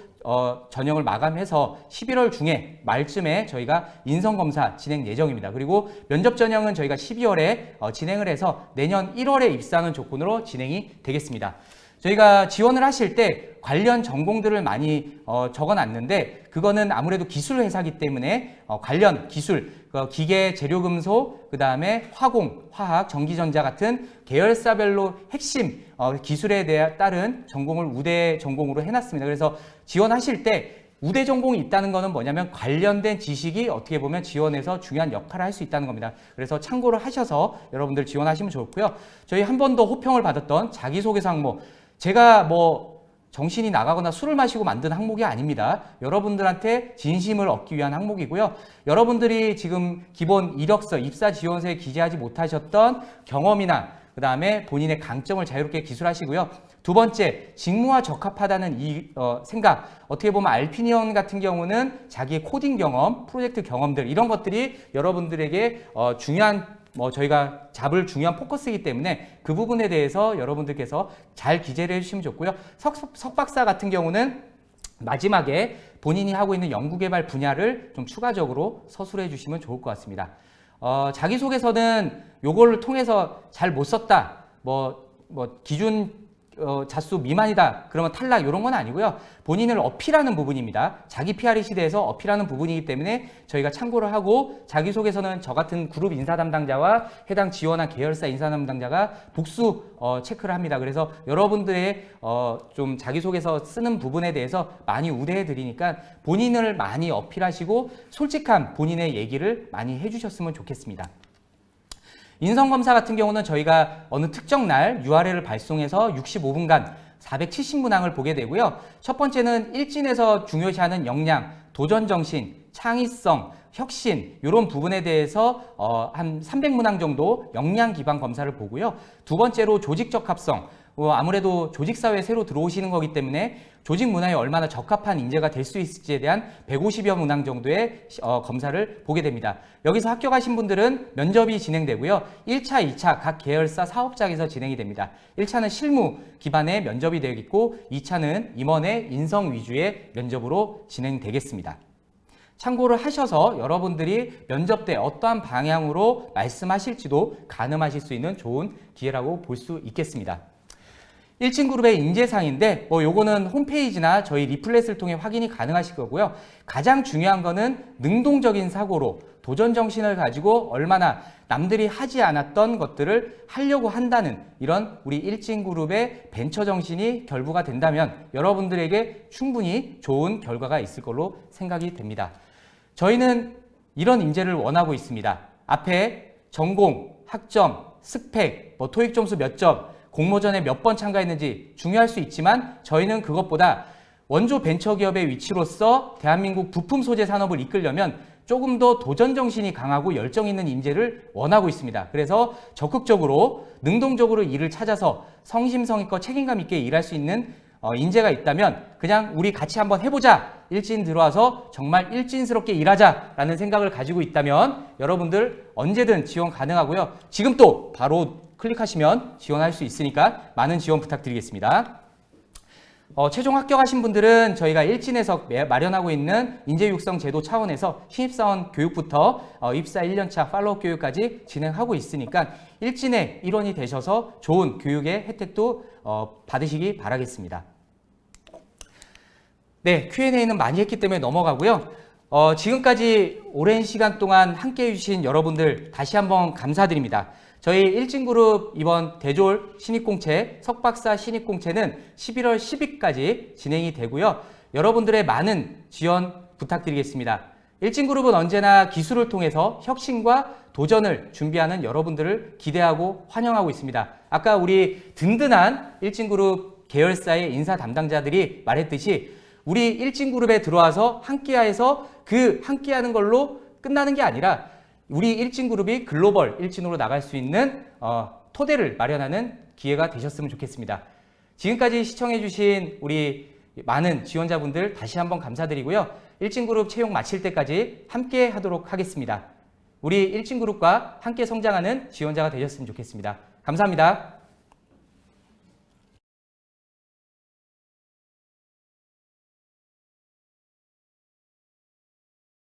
전형을 마감해서 11월 중에 말쯤에 저희가 인성검사 진행 예정입니다. 그리고 면접 전형은 저희가 12월에 진행을 해서 내년 1월에 입사하는 조건으로 진행이 되겠습니다. 저희가 지원을 하실 때 관련 전공들을 많이 적어놨는데 그거는 아무래도 기술 회사이기 때문에 관련 기술, 기계, 재료금속, 그 다음에 화공, 화학, 전기전자 같은 계열사별로 핵심 기술에 따른 전공을 우대 전공으로 해놨습니다. 그래서 지원하실 때 우대 전공이 있다는 것은 뭐냐면 관련된 지식이 어떻게 보면 지원에서 중요한 역할을 할 수 있다는 겁니다. 그래서 참고를 하셔서 여러분들 지원하시면 좋고요. 저희 한 번 더 호평을 받았던 자기소개서 항목, 제가 뭐 정신이 나가거나 술을 마시고 만든 항목이 아닙니다. 여러분들한테 진심을 얻기 위한 항목이고요. 여러분들이 지금 기본 이력서, 입사 지원서에 기재하지 못하셨던 경험이나 그 다음에 본인의 강점을 자유롭게 기술하시고요. 두 번째, 직무와 적합하다는 이 생각. 어떻게 보면 알피니언 같은 경우는 자기의 코딩 경험, 프로젝트 경험들 이런 것들이 여러분들에게 중요한 저희가 잡을 중요한 포커스이기 때문에 그 부분에 대해서 여러분들께서 잘 기재를 해주시면 좋고요. 석박사 같은 경우는 마지막에 본인이 하고 있는 연구개발 분야를 좀 추가적으로 서술해 주시면 좋을 것 같습니다. 자기소개서는 요거를 통해서 잘 못 썼다, 기준 자수 미만이다 그러면 탈락 이런 건 아니고요. 본인을 어필하는 부분입니다. 자기 PR의 시대에서 어필하는 부분이기 때문에 저희가 참고를 하고 자기소개서는 저 같은 그룹 인사 담당자와 해당 지원한 계열사 인사 담당자가 복수 체크를 합니다. 그래서 여러분들의 좀 자기소개서 쓰는 부분에 대해서 많이 우대해 드리니까 본인을 많이 어필하시고 솔직한 본인의 얘기를 많이 해주셨으면 좋겠습니다. 인성검사 같은 경우는 저희가 어느 특정 날 URL을 발송해서 65분간 470문항을 보게 되고요. 첫 번째는 일진에서 중요시하는 역량, 도전정신, 창의성, 혁신 이런 부분에 대해서 한 300문항 정도 역량 기반 검사를 보고요. 두 번째로 조직 적합성, 아무래도 조직사회에 새로 들어오시는 거기 때문에 조직 문화에 얼마나 적합한 인재가 될 수 있을지에 대한 150여 문항 정도의 검사를 보게 됩니다. 여기서 합격하신 분들은 면접이 진행되고요. 1차, 2차 각 계열사 사업장에서 진행이 됩니다. 1차는 실무 기반의 면접이 되겠고 2차는 임원의 인성 위주의 면접으로 진행되겠습니다. 참고를 하셔서 여러분들이 면접 때 어떠한 방향으로 말씀하실지도 가늠하실 수 있는 좋은 기회라고 볼 수 있겠습니다. 일진그룹의 인재상인데 요거는 홈페이지나 저희 리플렛을 통해 확인이 가능하실 거고요. 가장 중요한 거는 능동적인 사고로 도전정신을 가지고 얼마나 남들이 하지 않았던 것들을 하려고 한다는 이런 우리 일진그룹의 벤처정신이 결부가 된다면 여러분들에게 충분히 좋은 결과가 있을 걸로 생각이 됩니다. 저희는 이런 인재를 원하고 있습니다. 앞에 전공, 학점, 스펙, 토익 점수 몇 점, 공모전에 몇 번 참가했는지 중요할 수 있지만 저희는 그것보다 원조 벤처기업의 위치로서 대한민국 부품 소재 산업을 이끌려면 조금 더 도전 정신이 강하고 열정 있는 인재를 원하고 있습니다. 그래서 적극적으로 능동적으로 일을 찾아서 성심성의껏 책임감 있게 일할 수 있는 인재가 있다면 그냥 우리 같이 한번 해보자. 일진 들어와서 정말 일진스럽게 일하자라는 생각을 가지고 있다면 여러분들 언제든 지원 가능하고요. 지금 또 바로 클릭하시면 지원할 수 있으니까 많은 지원 부탁드리겠습니다. 최종 합격하신 분들은 저희가 일진에서 마련하고 있는 인재 육성 제도 차원에서 신입사원 교육부터 입사 1년차 팔로우 교육까지 진행하고 있으니까 일진의 일원이 되셔서 좋은 교육의 혜택도 받으시기 바라겠습니다. 네, Q&A는 많이 했기 때문에 넘어가고요. 지금까지 오랜 시간 동안 함께해 주신 여러분들 다시 한번 감사드립니다. 저희 일진그룹 이번 대졸 신입공채, 석박사 신입공채는 11월 10일까지 진행이 되고요. 여러분들의 많은 지원 부탁드리겠습니다. 일진그룹은 언제나 기술을 통해서 혁신과 도전을 준비하는 여러분들을 기대하고 환영하고 있습니다. 아까 우리 든든한 일진그룹 계열사의 인사 담당자들이 말했듯이 우리 일진그룹에 들어와서 함께해서 그 함께하는 걸로 끝나는 게 아니라 우리 일진그룹이 글로벌 일진으로 나갈 수 있는 토대를 마련하는 기회가 되셨으면 좋겠습니다. 지금까지 시청해주신 우리 많은 지원자분들 다시 한번 감사드리고요. 일진그룹 채용 마칠 때까지 함께 하도록 하겠습니다. 우리 일진그룹과 함께 성장하는 지원자가 되셨으면 좋겠습니다. 감사합니다.